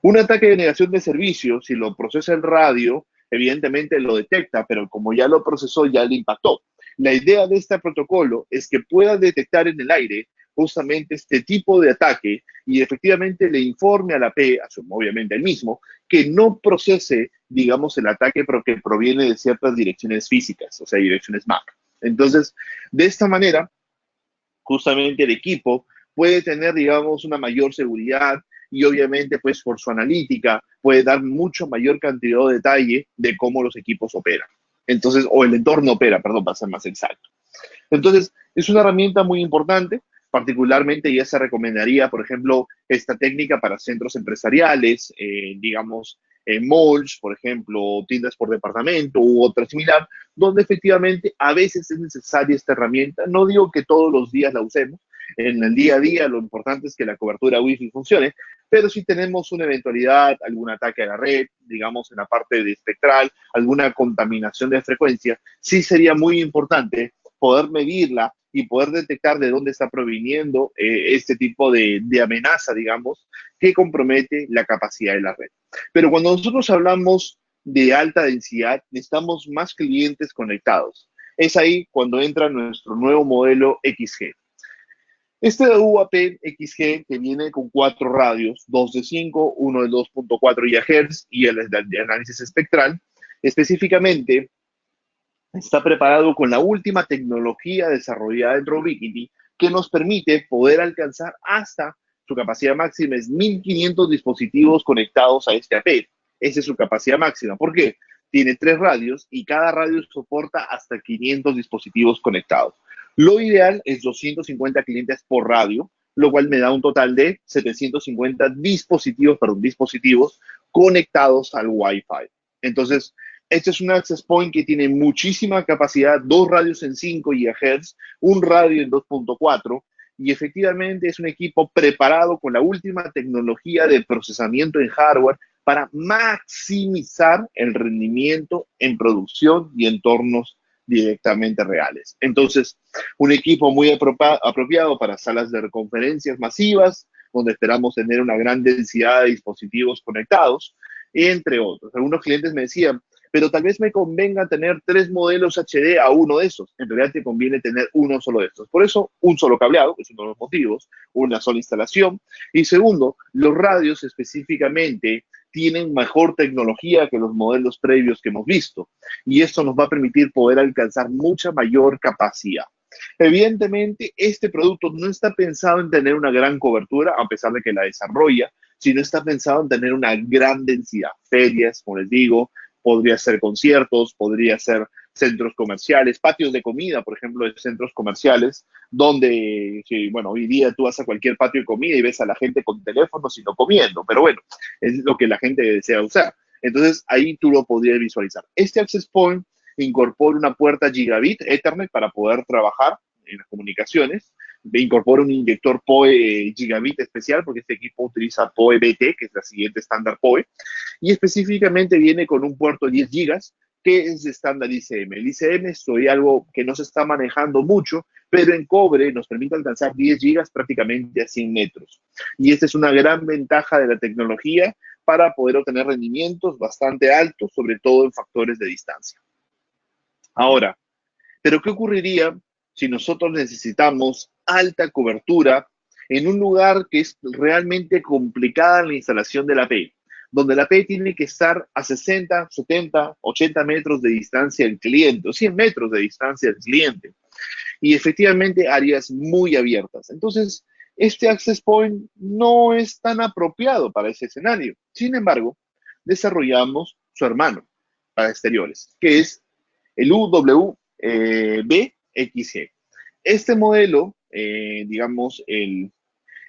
Un ataque de negación de servicio, si lo procesa el radio, evidentemente lo detecta, pero como ya lo procesó, ya le impactó. La idea de este protocolo es que pueda detectar en el aire justamente este tipo de ataque y efectivamente le informe a la P, obviamente el mismo, que no procese, digamos, el ataque que proviene de ciertas direcciones físicas, o sea, direcciones MAC. Entonces, de esta manera, justamente el equipo puede tener, digamos, una mayor seguridad y obviamente, pues, por su analítica, puede dar mucho mayor cantidad de detalle de cómo los equipos operan. Entonces, o el entorno opera, perdón, para ser más exacto. Entonces, es una herramienta muy importante. Particularmente ya se recomendaría, por ejemplo, esta técnica para centros empresariales, digamos, malls, por ejemplo, tiendas por departamento u otra similar, donde efectivamente a veces es necesaria esta herramienta. No digo que todos los días la usemos, en el día a día lo importante es que la cobertura Wi-Fi funcione, pero si tenemos una eventualidad, algún ataque a la red, digamos en la parte de espectral, alguna contaminación de frecuencia, sí sería muy importante poder medirla y poder detectar de dónde está proviniendo este tipo de amenaza, digamos, que compromete la capacidad de la red. Pero cuando nosotros hablamos de alta densidad, necesitamos más clientes conectados. Es ahí cuando entra nuestro nuevo modelo XG. Este UAP XG que viene con 4 radios, 2 de 5, uno de 2.4 GHz y el de análisis espectral, específicamente está preparado con la última tecnología desarrollada en Ubiquiti que nos permite poder alcanzar hasta su capacidad máxima es 1500 dispositivos conectados a este AP. Esa es su capacidad máxima. ¿Por qué? Tiene 3 radios y cada radio soporta hasta 500 dispositivos conectados. Lo ideal es 250 clientes por radio, lo cual me da un total de 750 dispositivos conectados al Wi-Fi. Entonces, este es un access point que tiene muchísima capacidad, 2 radios en 5 GHz, un radio en 2.4 y efectivamente es un equipo preparado con la última tecnología de procesamiento en hardware para maximizar el rendimiento en producción y entornos directamente reales. Entonces, un equipo muy apropiado para salas de conferencias masivas, donde esperamos tener una gran densidad de dispositivos conectados, entre otros. Algunos clientes me decían, pero tal vez me convenga tener 3 modelos HD a uno de esos. En realidad te conviene tener uno solo de estos. Por eso, un solo cableado, que es uno de los motivos, una sola instalación. Y segundo, los radios específicamente tienen mejor tecnología que los modelos previos que hemos visto. Y esto nos va a permitir poder alcanzar mucha mayor capacidad. Evidentemente, este producto no está pensado en tener una gran cobertura, a pesar de que la desarrolla, sino está pensado en tener una gran densidad. Ferias, como les digo, podría ser conciertos, podría ser centros comerciales, patios de comida, por ejemplo, de centros comerciales, donde, bueno, hoy día tú vas a cualquier patio de comida y ves a la gente con teléfonos y no comiendo, pero bueno, es lo que la gente desea usar. Entonces, ahí tú lo podrías visualizar. Este access point incorpora una puerta gigabit Ethernet para poder trabajar en las comunicaciones, incorpora un inyector PoE gigabit especial, porque este equipo utiliza PoE BT, que es la siguiente estándar PoE, y específicamente viene con un puerto de 10 gigas, que es estándar ICM. El ICM es algo que no se está manejando mucho, pero en cobre nos permite alcanzar 10 gigas prácticamente a 100 metros. Y esta es una gran ventaja de la tecnología para poder obtener rendimientos bastante altos, sobre todo en factores de distancia. Ahora, ¿pero qué ocurriría si nosotros necesitamos alta cobertura en un lugar que es realmente complicada en la instalación de la API? donde la P tiene que estar a 60, 70, 80 metros de distancia del cliente, o 100 metros de distancia del cliente, y efectivamente áreas muy abiertas. Entonces, este access point no es tan apropiado para ese escenario. Sin embargo, desarrollamos su hermano para exteriores, que es el UWB-XG. Este modelo, digamos, el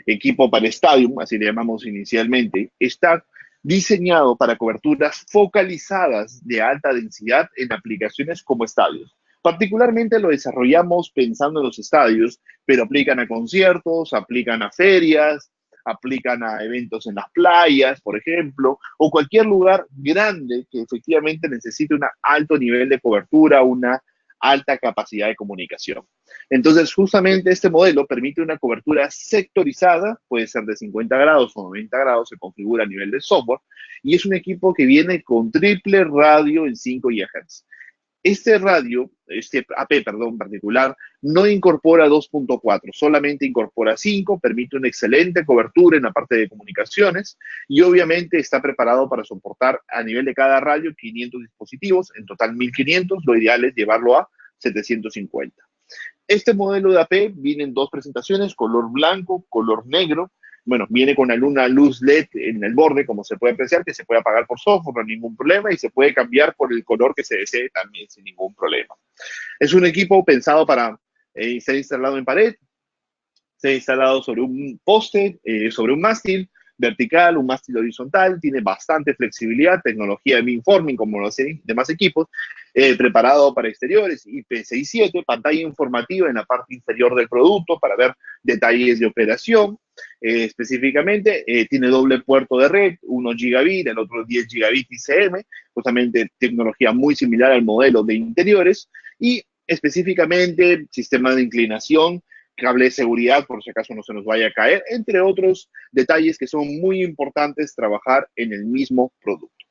equipo para Stadium, así le llamamos inicialmente, está diseñado para coberturas focalizadas de alta densidad en aplicaciones como estadios. Particularmente lo desarrollamos pensando en los estadios, pero aplican a conciertos, aplican a ferias, aplican a eventos en las playas, por ejemplo, o cualquier lugar grande que efectivamente necesite un alto nivel de cobertura, una alta capacidad de comunicación. Entonces, justamente este modelo permite una cobertura sectorizada, puede ser de 50 grados o 90 grados, se configura a nivel de software, y es un equipo que viene con triple radio en 5 GHz. Este radio, este AP, perdón, particular, no incorpora 2.4, solamente incorpora 5, permite una excelente cobertura en la parte de comunicaciones y obviamente está preparado para soportar a nivel de cada radio 500 dispositivos, en total 1500, lo ideal es llevarlo a 750. Este modelo de AP viene en 2 presentaciones, color blanco, color negro. Bueno, viene con una luz LED en el borde, como se puede apreciar, que se puede apagar por software, no hay ningún problema, y se puede cambiar por el color que se desee también sin ningún problema. Es un equipo pensado para ser instalado en pared, ser instalado sobre un poste, sobre un mástil vertical, un mástil horizontal, tiene bastante flexibilidad, tecnología de beamforming como los demás equipos, preparado para exteriores, IP67, pantalla informativa en la parte inferior del producto para ver detalles de operación. Específicamente, tiene doble puerto de red, uno gigabit, el otro 10 gigabit ICM, justamente tecnología muy similar al modelo de interiores, y específicamente sistema de inclinación, cable de seguridad por si acaso no se nos vaya a caer, entre otros detalles que son muy importantes trabajar en el mismo producto.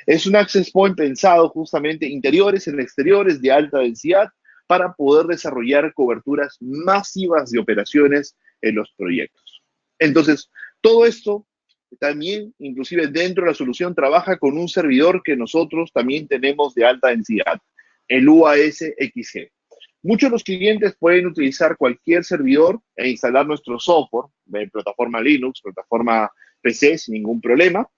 Es un access point pensado justamente interiores en exteriores de alta densidad para poder desarrollar coberturas masivas de operaciones en los proyectos. Entonces, todo esto también, inclusive dentro de la solución, trabaja con un servidor que nosotros también tenemos de alta densidad, el UAS-XG. Muchos de los clientes pueden utilizar cualquier servidor e instalar nuestro software, plataforma Linux, plataforma PC, sin ningún problema.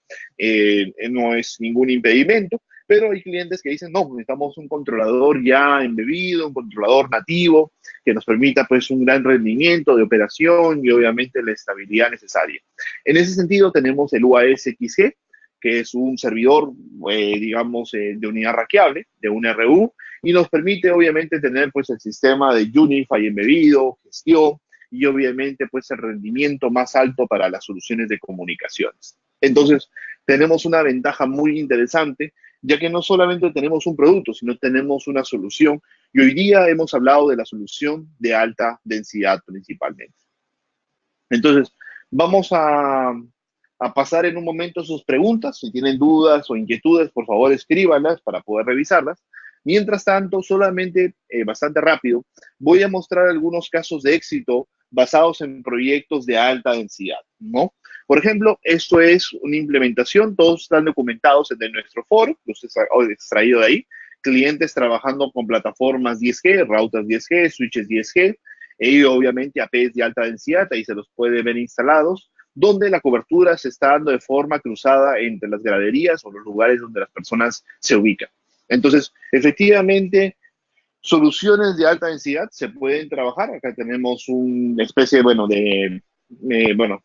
No es ningún impedimento, pero hay clientes que dicen, no, necesitamos un controlador ya embebido, un controlador nativo, que nos permita pues un gran rendimiento de operación y obviamente la estabilidad necesaria. En ese sentido tenemos el UAS-XG, que es un servidor, digamos, de unidad raqueable, de un RU, y nos permite obviamente tener pues el sistema de Unify embebido, gestión y obviamente pues el rendimiento más alto para las soluciones de comunicaciones. Entonces, tenemos una ventaja muy interesante, ya que no solamente tenemos un producto, sino tenemos una solución, y hoy día hemos hablado de la solución de alta densidad principalmente. Entonces, vamos a pasar en un momento sus preguntas. Si tienen dudas o inquietudes, por favor escríbanlas para poder revisarlas. Mientras tanto, solamente bastante rápido, voy a mostrar algunos casos de éxito basados en proyectos de alta densidad, ¿no? Por ejemplo, esto es una implementación, todos están documentados en nuestro foro, los he extraído de ahí, clientes trabajando con plataformas 10G, routers 10G, switches 10G, y obviamente APs de alta densidad, ahí se los puede ver instalados, donde la cobertura se está dando de forma cruzada entre las graderías o los lugares donde las personas se ubican. Entonces, efectivamente, soluciones de alta densidad se pueden trabajar. Acá tenemos una especie, bueno,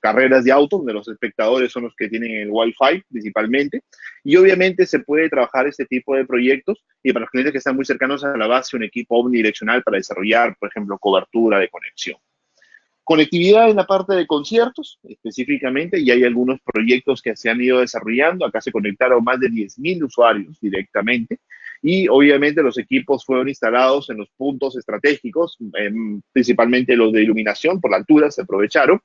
carreras de autos, donde los espectadores son los que tienen el Wi-Fi principalmente. Y obviamente se puede trabajar este tipo de proyectos. Y para los clientes que están muy cercanos a la base, un equipo omnidireccional para desarrollar, por ejemplo, cobertura de conexión. Conectividad en la parte de conciertos, específicamente, y hay algunos proyectos que se han ido desarrollando. Acá se conectaron más de 10.000 usuarios directamente y obviamente los equipos fueron instalados en los puntos estratégicos, principalmente los de iluminación, por la altura se aprovecharon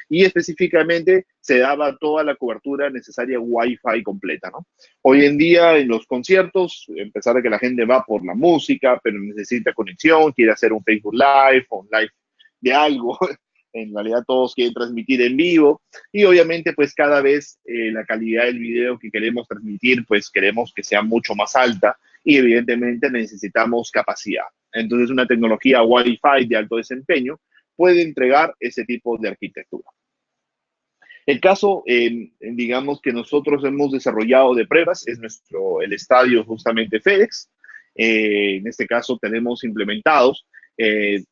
y específicamente se daba toda la cobertura necesaria Wi-Fi completa, ¿no? Hoy en día en los conciertos, a pesar de que la gente va por la música, pero necesita conexión, quiere hacer un Facebook Live o un live de algo, en realidad todos quieren transmitir en vivo y obviamente pues cada vez la calidad del video que queremos transmitir pues queremos que sea mucho más alta y evidentemente necesitamos capacidad. Entonces una tecnología Wi-Fi de alto desempeño puede entregar ese tipo de arquitectura. El caso, digamos, que nosotros hemos desarrollado de pruebas es el estadio justamente FedEx. En este caso tenemos implementados,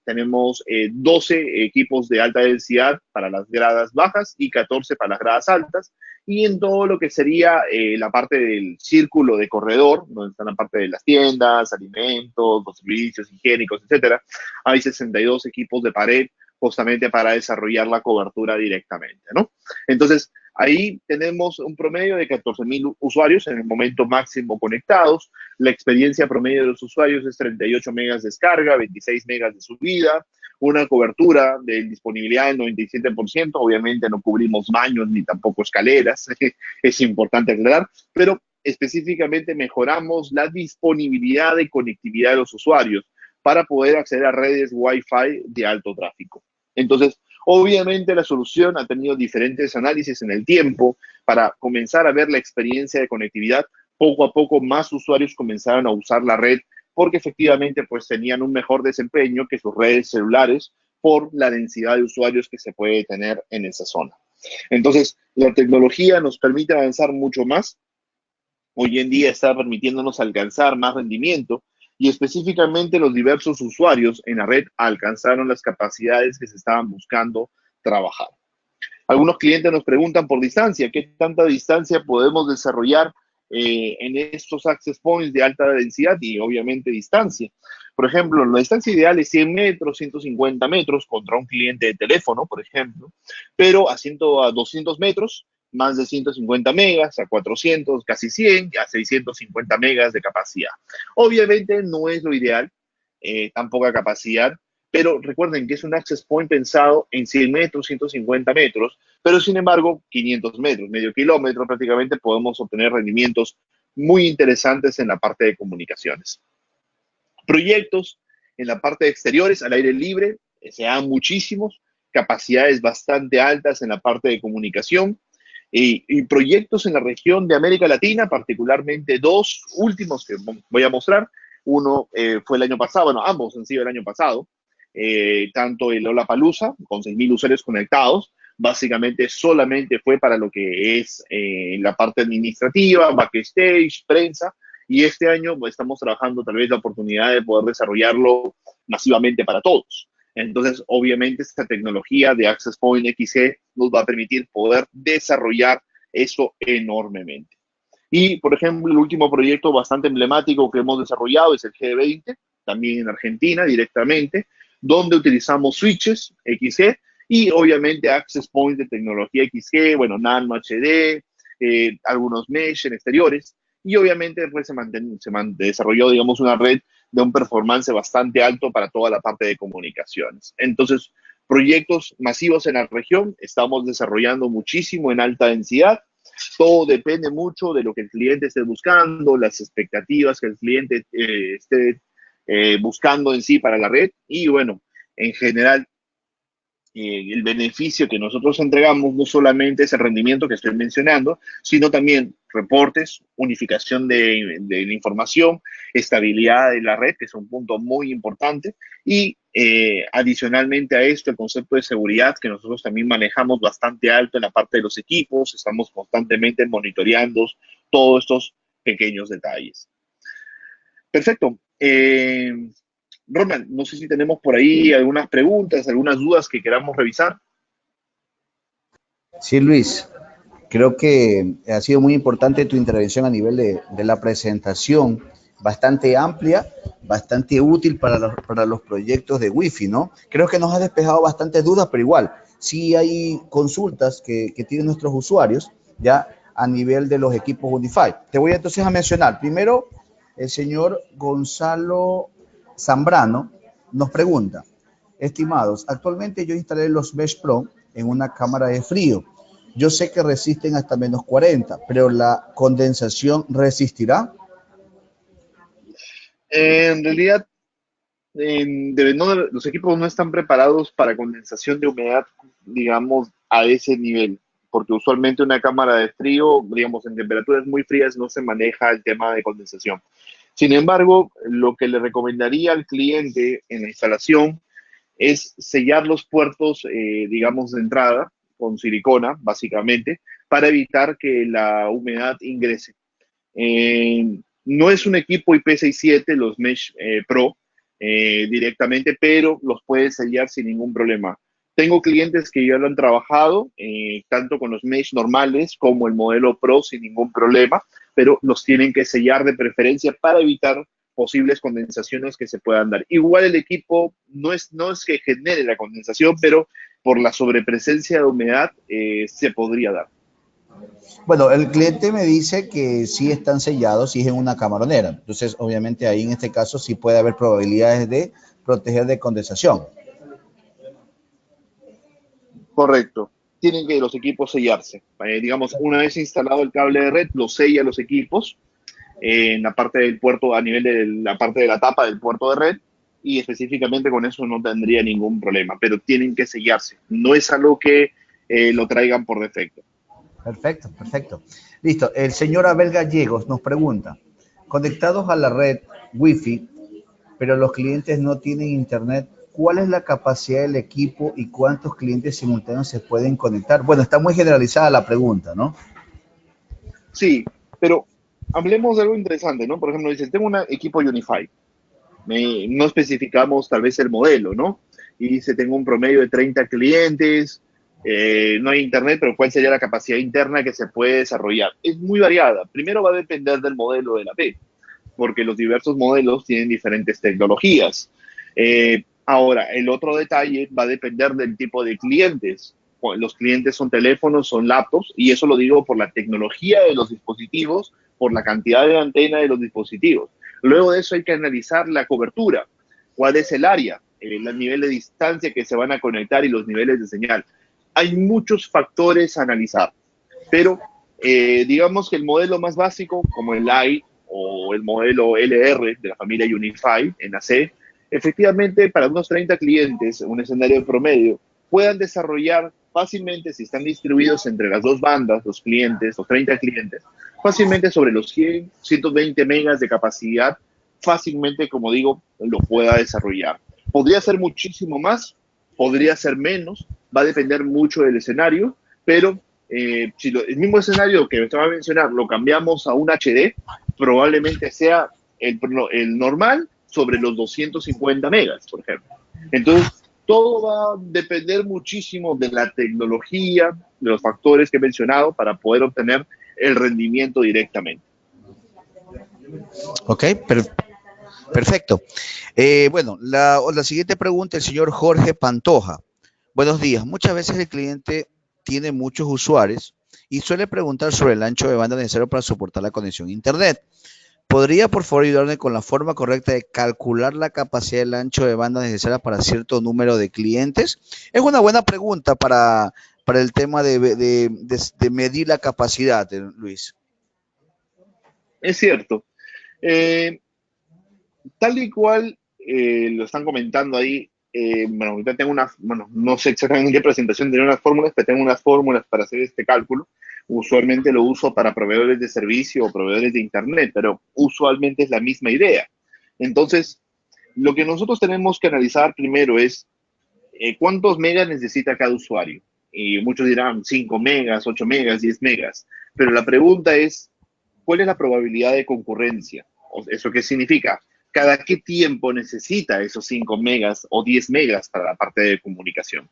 tenemos 12 equipos de alta densidad para las gradas bajas y 14 para las gradas altas. Y en todo lo que sería la parte del círculo de corredor, donde está la parte de las tiendas, alimentos, los servicios higiénicos, etcétera, hay 62 equipos de pared justamente para desarrollar la cobertura directamente, ¿no? Entonces, ahí tenemos un promedio de 14.000 usuarios en el momento máximo conectados. La experiencia promedio de los usuarios es 38 megas de descarga, 26 megas de subida, una cobertura de disponibilidad del 97%. Obviamente no cubrimos baños ni tampoco escaleras, es importante aclarar, pero específicamente mejoramos la disponibilidad de conectividad de los usuarios para poder acceder a redes Wi-Fi de alto tráfico. Entonces, obviamente la solución ha tenido diferentes análisis en el tiempo para comenzar a ver la experiencia de conectividad. Poco a poco más usuarios comenzaron a usar la red porque efectivamente pues tenían un mejor desempeño que sus redes celulares por la densidad de usuarios que se puede tener en esa zona. Entonces, la tecnología nos permite avanzar mucho más. Hoy en día está permitiéndonos alcanzar más rendimiento y específicamente los diversos usuarios en la red alcanzaron las capacidades que se estaban buscando trabajar. Algunos clientes nos preguntan por distancia, ¿qué tanta distancia podemos desarrollar en estos access points de alta densidad? Y obviamente distancia. Por ejemplo, la distancia ideal es 100 metros, 150 metros contra un cliente de teléfono, por ejemplo, pero a 200 metros, más de 150 megas, a 400, casi 100, a 650 megas de capacidad. Obviamente no es lo ideal, tan poca capacidad, pero recuerden que es un access point pensado en 100 metros, 150 metros, pero sin embargo 500 metros, medio kilómetro prácticamente, podemos obtener rendimientos muy interesantes en la parte de comunicaciones. Proyectos en la parte de exteriores, al aire libre, se dan muchísimos, capacidades bastante altas en la parte de comunicación, y proyectos en la región de América Latina, particularmente dos últimos que voy a mostrar. Uno fue el año pasado, bueno, ambos han sido el año pasado, tanto el Lollapalooza, con 6.000 usuarios conectados, básicamente solamente fue para lo que es la parte administrativa, backstage, prensa, y este año pues, estamos trabajando tal vez la oportunidad de poder desarrollarlo masivamente para todos. Entonces, obviamente, esta tecnología de Access Point XG nos va a permitir poder desarrollar eso enormemente. Y, por ejemplo, el último proyecto bastante emblemático que hemos desarrollado es el G20, también en Argentina directamente, donde utilizamos switches XG y, obviamente, Access Point de tecnología XG, bueno, Nano HD, algunos mesh en exteriores. Y, obviamente, después se desarrolló, digamos, una red de un performance bastante alto para toda la parte de comunicaciones. Entonces, proyectos masivos en la región, estamos desarrollando muchísimo en alta densidad. Todo depende mucho de lo que el cliente esté buscando, las expectativas que el cliente esté buscando en sí para la red y bueno, en general el beneficio que nosotros entregamos no solamente es el rendimiento que estoy mencionando, sino también reportes, unificación de la información, estabilidad de la red, que es un punto muy importante, y adicionalmente a esto el concepto de seguridad que nosotros también manejamos bastante alto en la parte de los equipos, estamos constantemente monitoreando todos estos pequeños detalles. Perfecto. Ronald, no sé si tenemos por ahí algunas preguntas, algunas dudas que queramos revisar. Sí, Luis, creo que ha sido muy importante tu intervención a nivel de la presentación, bastante amplia, bastante útil para los proyectos de Wi-Fi, ¿no? Creo que nos ha despejado bastantes dudas, pero igual, sí hay consultas que tienen nuestros usuarios ya a nivel de los equipos Unify. Te voy entonces a mencionar. Primero, el señor Gonzalo Zambrano nos pregunta, estimados, actualmente yo instalé los Mesh Pro en una cámara de frío. Yo sé que resisten hasta menos 40, pero la condensación resistirá. En realidad, los equipos no están preparados para condensación de humedad, digamos, a ese nivel, porque usualmente una cámara de frío, digamos, en temperaturas muy frías no se maneja el tema de condensación. Sin embargo, lo que le recomendaría al cliente en la instalación es sellar los puertos, digamos, de entrada con silicona, básicamente, para evitar que la humedad ingrese. No es un equipo IP67, los Mesh Pro, directamente, pero los puedes sellar sin ningún problema. Tengo clientes que ya lo han trabajado, tanto con los Mesh normales como el modelo Pro sin ningún problema, pero los tienen que sellar de preferencia para evitar posibles condensaciones que se puedan dar. Igual el equipo no es que genere la condensación, pero por la sobrepresencia de humedad se podría dar. Bueno, el cliente me dice que sí están sellados, sí es en una camaronera. Entonces, obviamente ahí en este caso sí puede haber probabilidades de proteger de condensación. Correcto. Tienen que los equipos sellarse. Digamos, una vez instalado el cable de red, lo sella los equipos en la parte del puerto, a nivel de la parte de la tapa del puerto de red, y específicamente con eso no tendría ningún problema, pero tienen que sellarse. No es algo que lo traigan por defecto. Perfecto, perfecto. Listo. El señor Abel Gallegos nos pregunta, conectados a la red Wi-Fi, pero los clientes no tienen internet, ¿cuál es la capacidad del equipo y cuántos clientes simultáneos se pueden conectar? Bueno, está muy generalizada la pregunta, ¿no? Sí, pero hablemos de algo interesante, ¿no? Por ejemplo, dices, tengo un equipo Unify. No especificamos tal vez el modelo, ¿no? Y dice, tengo un promedio de 30 clientes, no hay internet, pero ¿cuál sería la capacidad interna que se puede desarrollar? Es muy variada. Primero va a depender del modelo de la P, porque los diversos modelos tienen diferentes tecnologías. Ahora, el otro detalle va a depender del tipo de clientes. Los clientes son teléfonos, son laptops, y eso lo digo por la tecnología de los dispositivos, por la cantidad de antena de los dispositivos. Luego de eso hay que analizar la cobertura, cuál es el área, el nivel de distancia que se van a conectar y los niveles de señal. Hay muchos factores a analizar, pero digamos que el modelo más básico, como el Lite o el modelo LR de la familia Unify en AC, efectivamente para unos 30 clientes, un escenario promedio, puedan desarrollar fácilmente, si están distribuidos entre las dos bandas, los clientes, los 30 clientes, fácilmente sobre los 100, 120 megas de capacidad, fácilmente, como digo, lo pueda desarrollar. Podría ser muchísimo más, podría ser menos, va a depender mucho del escenario, pero si el mismo escenario que me estaba a mencionar lo cambiamos a un HD, probablemente sea el normal sobre los 250 megas, por ejemplo. Entonces, todo va a depender muchísimo de la tecnología, de los factores que he mencionado para poder obtener el rendimiento directamente. Ok, perfecto. Bueno, la siguiente pregunta, el señor Jorge Pantoja. Buenos días. Muchas veces el cliente tiene muchos usuarios y suele preguntar sobre el ancho de banda necesario para soportar la conexión a Internet. ¿Podría, por favor, ayudarme con la forma correcta de calcular la capacidad del ancho de banda necesaria para cierto número de clientes? Es una buena pregunta para el tema de medir la capacidad, Luis. Es cierto. Eh, Tal y cual lo están comentando ahí, bueno, ahorita tengo bueno, no sé exactamente en qué presentación tengo unas fórmulas, pero tengo unas fórmulas para hacer este cálculo. Usualmente lo uso para proveedores de servicio o proveedores de Internet, pero usualmente es la misma idea. Entonces, lo que nosotros tenemos que analizar primero es cuántos megas necesita cada usuario. Y muchos dirán 5 megas, 8 megas, 10 megas. Pero la pregunta es, ¿cuál es la probabilidad de concurrencia? ¿Eso qué significa? ¿Cada qué tiempo necesita esos 5 megas o 10 megas para la parte de comunicación?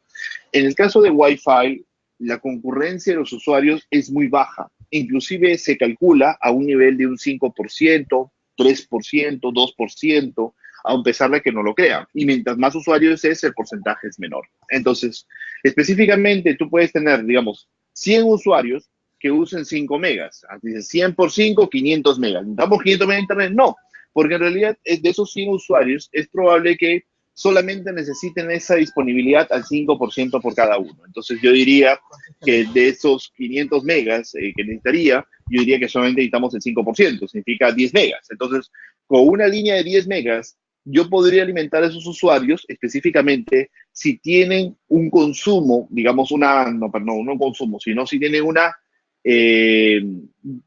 En el caso de Wi-Fi, la concurrencia de los usuarios es muy baja. Inclusive se calcula a un nivel de un 5%, 3%, 2%, a pesar de que no lo crean. Y mientras más usuarios es, el porcentaje es menor. Entonces, específicamente, tú puedes tener, digamos, 100 usuarios que usen 5 megas. Dices 100 por 5, 500 megas. ¿Necesitamos 500 megas de internet? No, porque en realidad de esos 100 usuarios es probable que solamente necesiten esa disponibilidad al 5% por cada uno. Entonces yo diría que de esos 500 megas que necesitaría, yo diría que solamente necesitamos el 5%, significa 10 megas. Entonces, con una línea de 10 megas, yo podría alimentar a esos usuarios específicamente si tienen un consumo, digamos no, perdón, no un consumo, sino si tienen una eh,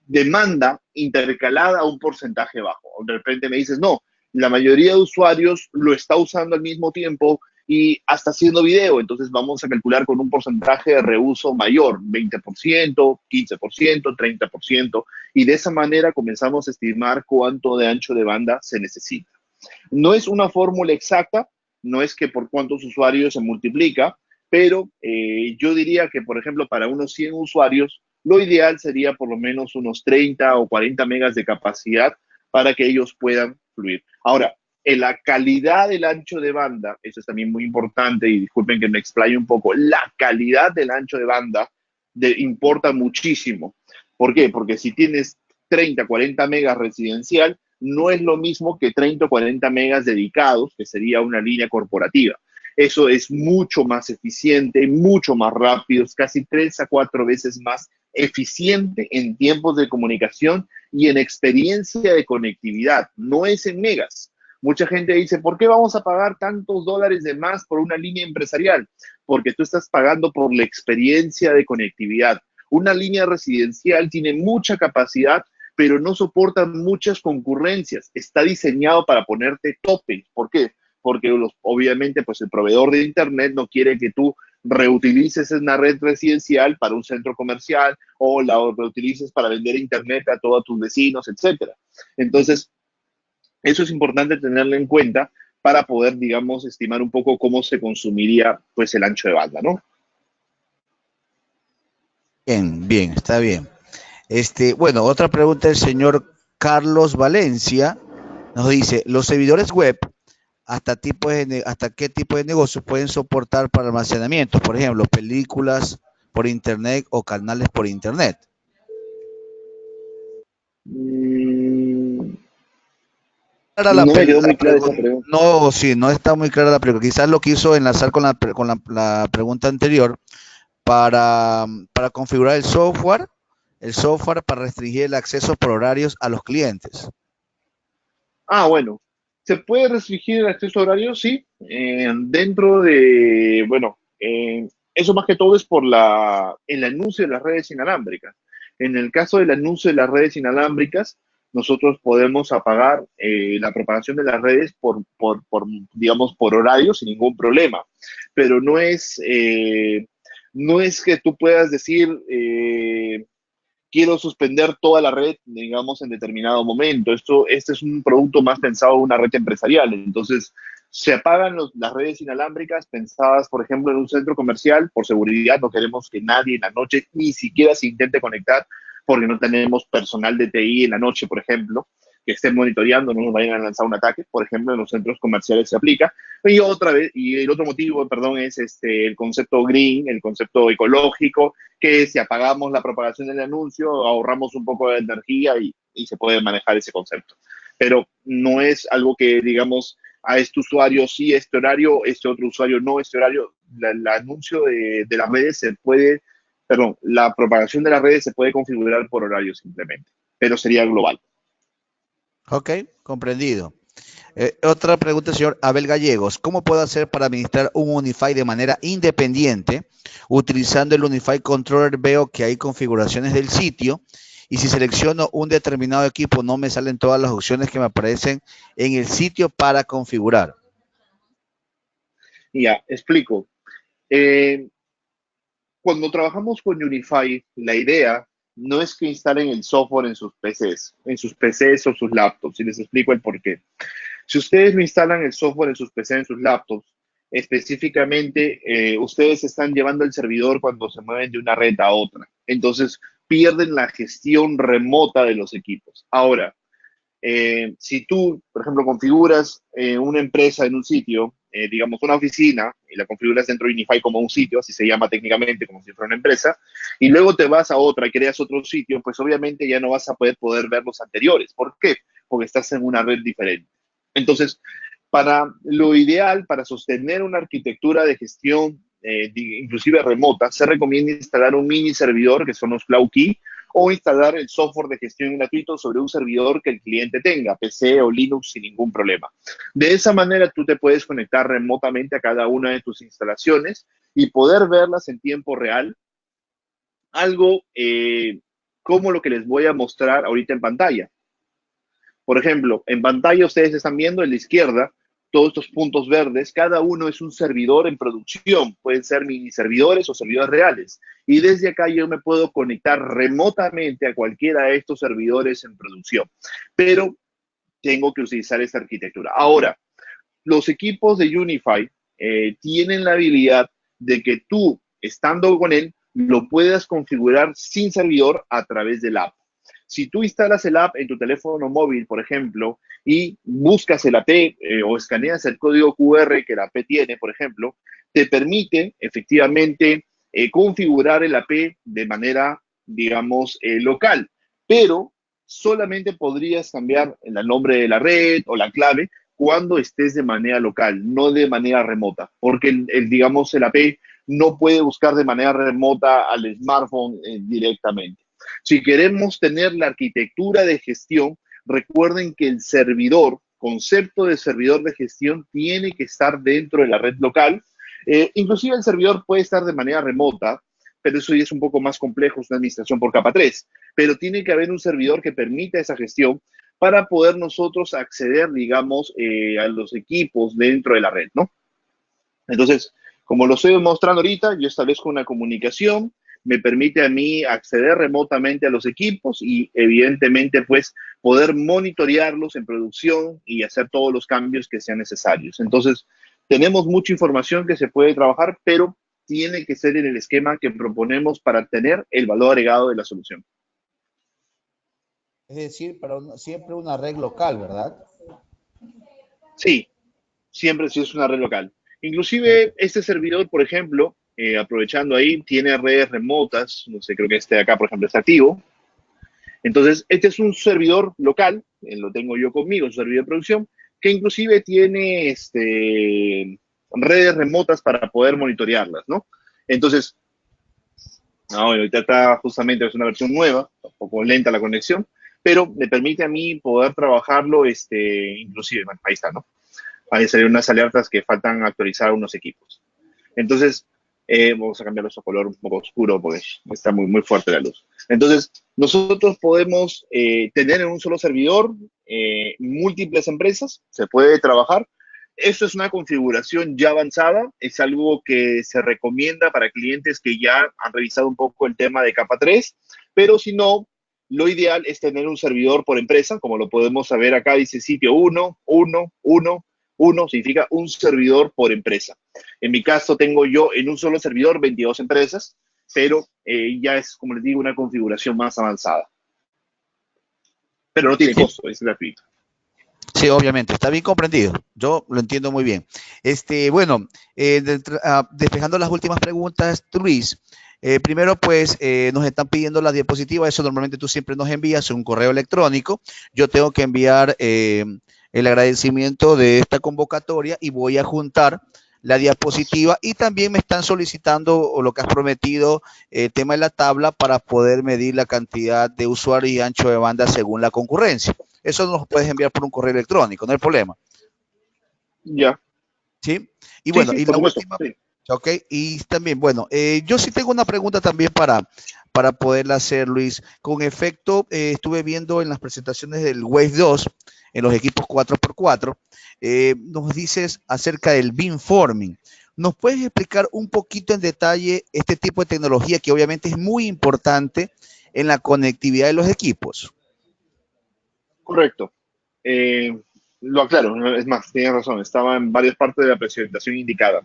demanda intercalada a un porcentaje bajo. De repente me dices, no, la mayoría de usuarios lo está usando al mismo tiempo y hasta haciendo video, entonces vamos a calcular con un porcentaje de reuso mayor, 20%, 15%, 30%, y de esa manera comenzamos a estimar cuánto de ancho de banda se necesita. No es una fórmula exacta, no es que por cuántos usuarios se multiplica, pero yo diría que, por ejemplo, para unos 100 usuarios, lo ideal sería por lo menos unos 30 o 40 megas de capacidad para que ellos puedan fluir. Ahora, en la calidad del ancho de banda, eso es también muy importante y disculpen que me explaye un poco, la calidad del ancho de banda importa muchísimo. ¿Por qué? Porque si tienes 30, 40 megas residencial, no es lo mismo que 30 o 40 megas dedicados, que sería una línea corporativa. Eso es mucho más eficiente, mucho más rápido, es casi 3 a 4 veces más eficiente en tiempos de comunicación y en experiencia de conectividad. No es en megas. Mucha gente dice, ¿por qué vamos a pagar tantos dólares de más por una línea empresarial? Porque tú estás pagando por la experiencia de conectividad. Una línea residencial tiene mucha capacidad, pero no soporta muchas concurrencias. Está diseñado para ponerte tope. ¿Por qué? Porque obviamente pues el proveedor de Internet no quiere que tú reutilices una red residencial para un centro comercial o la reutilices para vender Internet a todos tus vecinos, etcétera. Entonces, eso es importante tenerlo en cuenta para poder, digamos, estimar un poco cómo se consumiría pues el ancho de banda, ¿no? Bien, bien, está bien. Bueno, otra pregunta del señor Carlos Valencia nos dice, los servidores web, ¿hasta qué tipo de negocios pueden soportar para almacenamiento? Por ejemplo, películas por internet o canales por internet. Mm, Clara no me quedó muy clara esa pregunta. no, sí, no está muy clara la pregunta. Quizás lo quiso enlazar con la pregunta anterior para configurar el software para restringir el acceso por horarios a los clientes. Ah, bueno, ¿se puede restringir el acceso a horario? Sí, dentro de, bueno, eso más que todo es por el anuncio de las redes inalámbricas. En el caso del anuncio de las redes inalámbricas, nosotros podemos apagar la propagación de las redes digamos, por horario sin ningún problema. Pero no es que tú puedas decir, quiero suspender toda la red, digamos, en determinado momento. Este es un producto más pensado en una red empresarial. Entonces, se apagan las redes inalámbricas pensadas, por ejemplo, en un centro comercial. Por seguridad, no queremos que nadie en la noche ni siquiera se intente conectar porque no tenemos personal de TI en la noche, por ejemplo, que estén monitoreando, no nos vayan a lanzar un ataque. Por ejemplo, en los centros comerciales se aplica. Y el otro motivo, perdón, es el concepto green, el concepto ecológico, que si apagamos la propagación del anuncio, ahorramos un poco de energía y se puede manejar ese concepto. Pero no es algo que, digamos, a este usuario sí este horario, este otro usuario no este horario. El anuncio de las redes se puede, perdón, la propagación de las redes se puede configurar por horario simplemente, pero sería global. Ok, comprendido. Otra pregunta, señor Abel Gallegos. ¿Cómo puedo hacer para administrar un Unify de manera independiente? Utilizando el Unify Controller veo que hay configuraciones del sitio y si selecciono un determinado equipo no me salen todas las opciones que me aparecen en el sitio para configurar. Ya, explico. Eh, Cuando trabajamos con Unify, la idea no es que instalen el software en sus PCs o sus laptops, y les explico el por qué. Si ustedes no instalan el software en sus PCs, en sus laptops, específicamente, ustedes están llevando el servidor cuando se mueven de una red a otra. Entonces, pierden la gestión remota de los equipos. Ahora, si tú, por ejemplo, configuras una empresa en un sitio, digamos una oficina, y la configuras dentro de Unify como un sitio, así se llama técnicamente, como si fuera una empresa, y luego te vas a otra y creas otro sitio, pues obviamente ya no vas a poder ver los anteriores. ¿Por qué? Porque estás en una red diferente. Entonces, para lo ideal, para sostener una arquitectura de gestión, inclusive remota, se recomienda instalar un mini servidor, que son los Cloud Key, o instalar el software de gestión gratuito sobre un servidor que el cliente tenga, PC o Linux sin ningún problema. De esa manera tú te puedes conectar remotamente a cada una de tus instalaciones y poder verlas en tiempo real, algo como lo que les voy a mostrar ahorita en pantalla. Por ejemplo, en pantalla ustedes están viendo en la izquierda todos estos puntos verdes, cada uno es un servidor en producción, pueden ser mini servidores o servidores reales. Y desde acá yo me puedo conectar remotamente a cualquiera de estos servidores en producción, pero tengo que utilizar esta arquitectura. Ahora, los equipos de Unify tienen la habilidad de que tú, estando con él, lo puedas configurar sin servidor a través del app. Si tú instalas el app en tu teléfono móvil, por ejemplo, y buscas el AP o escaneas el código QR que el AP tiene, por ejemplo, te permite efectivamente configurar el AP de manera, digamos, local, pero solamente podrías cambiar el nombre de la red o la clave cuando estés de manera local, no de manera remota, porque digamos, el AP no puede buscar de manera remota al smartphone directamente. Si queremos tener la arquitectura de gestión, recuerden que el servidor, concepto de servidor de gestión, tiene que estar dentro de la red local. Inclusive el servidor puede estar de manera remota, pero eso ya es un poco más complejo, es una administración por capa 3, pero tiene que haber un servidor que permita esa gestión para poder nosotros acceder, digamos, a los equipos dentro de la red, ¿no? Entonces, como lo estoy mostrando ahorita, yo establezco una comunicación, me permite a mí acceder remotamente a los equipos y evidentemente pues poder monitorearlos en producción y hacer todos los cambios que sean necesarios. Entonces, tenemos mucha información que se puede trabajar, pero tiene que ser en el esquema que proponemos para tener el valor agregado de la solución. Es decir, pero siempre una red local, ¿verdad? Sí, siempre sí es una red local. Inclusive este servidor, por ejemplo, aprovechando ahí, tiene redes remotas, no sé, creo que este de acá, por ejemplo, está activo. Entonces, este es un servidor local, lo tengo yo conmigo, es un servidor de producción, que inclusive tiene redes remotas para poder monitorearlas, ¿no? Entonces, bueno, ahorita está justamente, es una versión nueva, un poco lenta la conexión, pero me permite a mí poder trabajarlo, inclusive, bueno, ahí está, ¿no? Ahí salieron unas alertas que faltan actualizar unos equipos. Entonces, vamos a cambiarlo a color un poco oscuro porque está muy, muy fuerte la luz. Entonces, nosotros podemos tener en un solo servidor múltiples empresas, se puede trabajar. Esto es una configuración ya avanzada, es algo que se recomienda para clientes que ya han revisado un poco el tema de capa 3, pero si no, lo ideal es tener un servidor por empresa, como lo podemos saber acá, dice sitio 1, 1, 1, 1 significa un servidor por empresa. En mi caso tengo yo en un solo servidor 22 empresas, pero ya es, como les digo, una configuración más avanzada. Pero no tiene costo, es gratuito. Sí, obviamente, está bien comprendido. Yo lo entiendo muy bien. Bueno, despejando las últimas preguntas, Luis, primero, pues, nos están pidiendo la diapositiva. Eso normalmente tú siempre nos envías un correo electrónico. Yo tengo que enviar el agradecimiento de esta convocatoria y voy a juntar la diapositiva y también me están solicitando lo que has prometido, el tema de la tabla para poder medir la cantidad de usuarios y ancho de banda según la concurrencia. Eso nos puedes enviar por un correo electrónico, no hay problema. Ya. ¿Sí? Y bueno, sí, y por la supuesto, última, sí. ok, y también, bueno, yo sí tengo una pregunta también para poderla hacer, Luis. Con efecto, estuve viendo en las presentaciones del Wave 2, en los equipos 4x4, nos dices acerca del beamforming. ¿Nos puedes explicar un poquito en detalle este tipo de tecnología que obviamente es muy importante en la conectividad de los equipos? Correcto. Lo aclaro, es más, tienes razón, estaba en varias partes de la presentación indicada.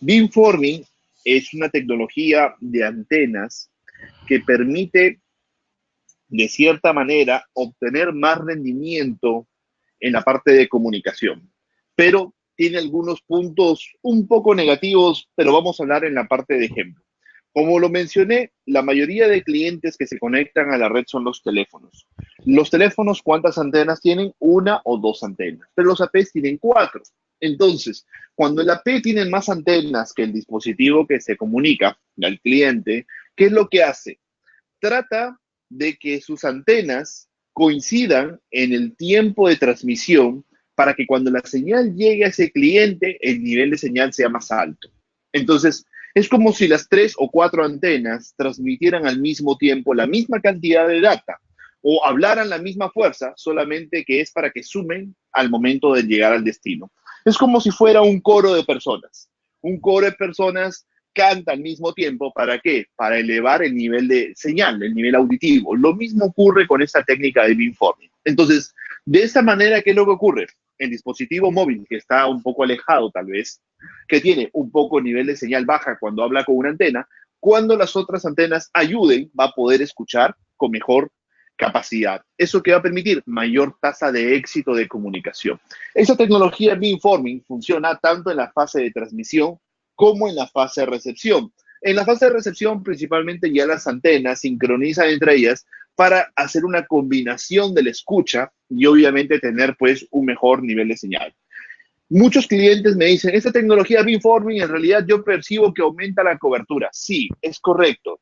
Beamforming es una tecnología de antenas que permite, de cierta manera, obtener más rendimiento en la parte de comunicación, pero tiene algunos puntos un poco negativos, pero vamos a hablar en la parte de ejemplo. Como lo mencioné, la mayoría de clientes que se conectan a la red son los teléfonos. Los teléfonos, ¿cuántas antenas tienen? Una o dos antenas, pero los APs tienen cuatro. Entonces, cuando el AP tiene más antenas que el dispositivo que se comunica al cliente, ¿qué es lo que hace? Trata de que sus antenas coincidan en el tiempo de transmisión para que cuando la señal llegue a ese cliente, el nivel de señal sea más alto. Entonces, es como si las 3 o 4 antenas transmitieran al mismo tiempo la misma cantidad de data o hablaran la misma fuerza, solamente que es para que sumen al momento de llegar al destino. Es como si fuera un coro de personas. Un coro de personas canta al mismo tiempo. ¿Para qué? Para elevar el nivel de señal, el nivel auditivo. Lo mismo ocurre con esta técnica de beamforming. Entonces, de esta manera, ¿qué es lo que ocurre? El dispositivo móvil, que está un poco alejado tal vez, que tiene un poco nivel de señal baja cuando habla con una antena, cuando las otras antenas ayuden, va a poder escuchar con mejor capacidad. ¿Eso que va a permitir? Mayor tasa de éxito de comunicación. Esa tecnología beamforming funciona tanto en la fase de transmisión como en la fase de recepción. En la fase de recepción, principalmente ya las antenas sincronizan entre ellas para hacer una combinación de la escucha y obviamente tener pues un mejor nivel de señal. Muchos clientes me dicen, esta tecnología beamforming en realidad yo percibo que aumenta la cobertura. Sí, es correcto.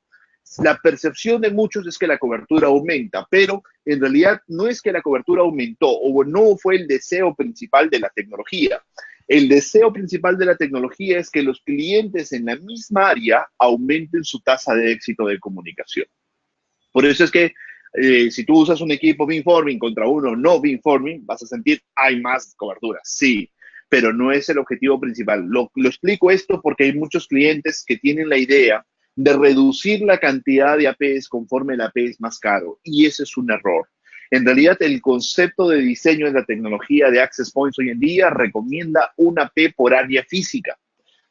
La percepción de muchos es que la cobertura aumenta, pero en realidad no es que la cobertura aumentó o no fue el deseo principal de la tecnología. El deseo principal de la tecnología es que los clientes en la misma área aumenten su tasa de éxito de comunicación. Por eso es que si tú usas un equipo beamforming contra uno no beamforming, vas a sentir hay más cobertura, sí, pero no es el objetivo principal. Lo explico esto porque hay muchos clientes que tienen la idea de reducir la cantidad de APs conforme el AP es más caro, y ese es un error. En realidad, el concepto de diseño de la tecnología de Access Points hoy en día recomienda una AP por área física.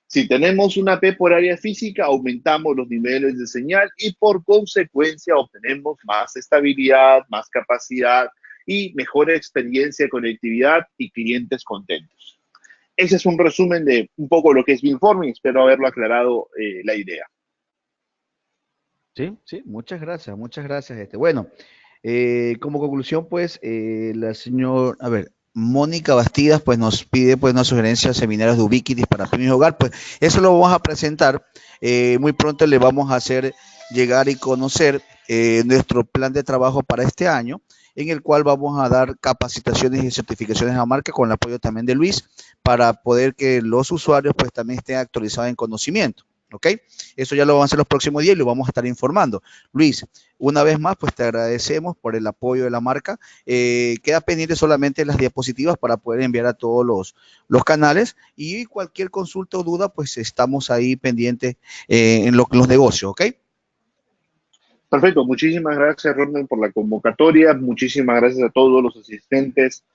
Si tenemos una P por área física, aumentamos los niveles de señal y por consecuencia obtenemos más estabilidad, más capacidad y mejor experiencia de conectividad y clientes contentos. Ese es un resumen de un poco lo que es beamforming. Espero haberlo aclarado la idea. Sí, sí, muchas gracias, muchas gracias. Bueno, como conclusión, pues, la señora, a ver, Mónica Bastidas, pues, nos pide, pues, una sugerencia de seminarios de Ubiquiti para pymes y hogar. Pues, eso lo vamos a presentar. Muy pronto le vamos a hacer llegar y conocer nuestro plan de trabajo para este año, en el cual vamos a dar capacitaciones y certificaciones a marca con el apoyo también de Luis, para poder que los usuarios, pues, también estén actualizados en conocimiento. ¿Ok? Eso ya lo vamos a hacer los próximos días y lo vamos a estar informando. Luis, una vez más, pues te agradecemos por el apoyo de la marca. Queda pendiente solamente las diapositivas para poder enviar a todos los canales, y cualquier consulta o duda, pues estamos ahí pendientes en los negocios, ¿ok? Perfecto, muchísimas gracias, Ronald, por la convocatoria. Muchísimas gracias a todos los asistentes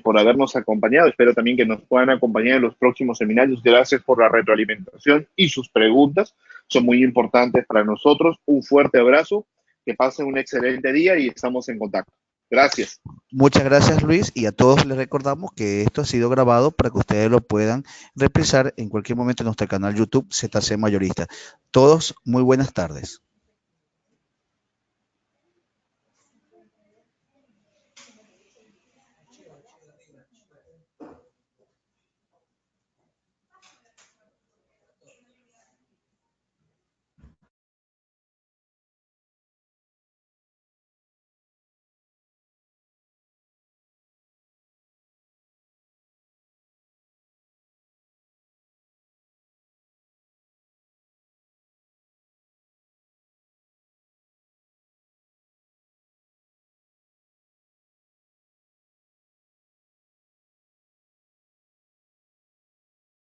por habernos acompañado. Espero también que nos puedan acompañar en los próximos seminarios. Gracias por la retroalimentación y sus preguntas. Son muy importantes para nosotros. Un fuerte abrazo, que pasen un excelente día y estamos en contacto. Gracias. Muchas gracias, Luis, y a todos les recordamos que esto ha sido grabado para que ustedes lo puedan reprisar en cualquier momento en nuestro canal YouTube ZC Mayorista. Todos, muy buenas tardes.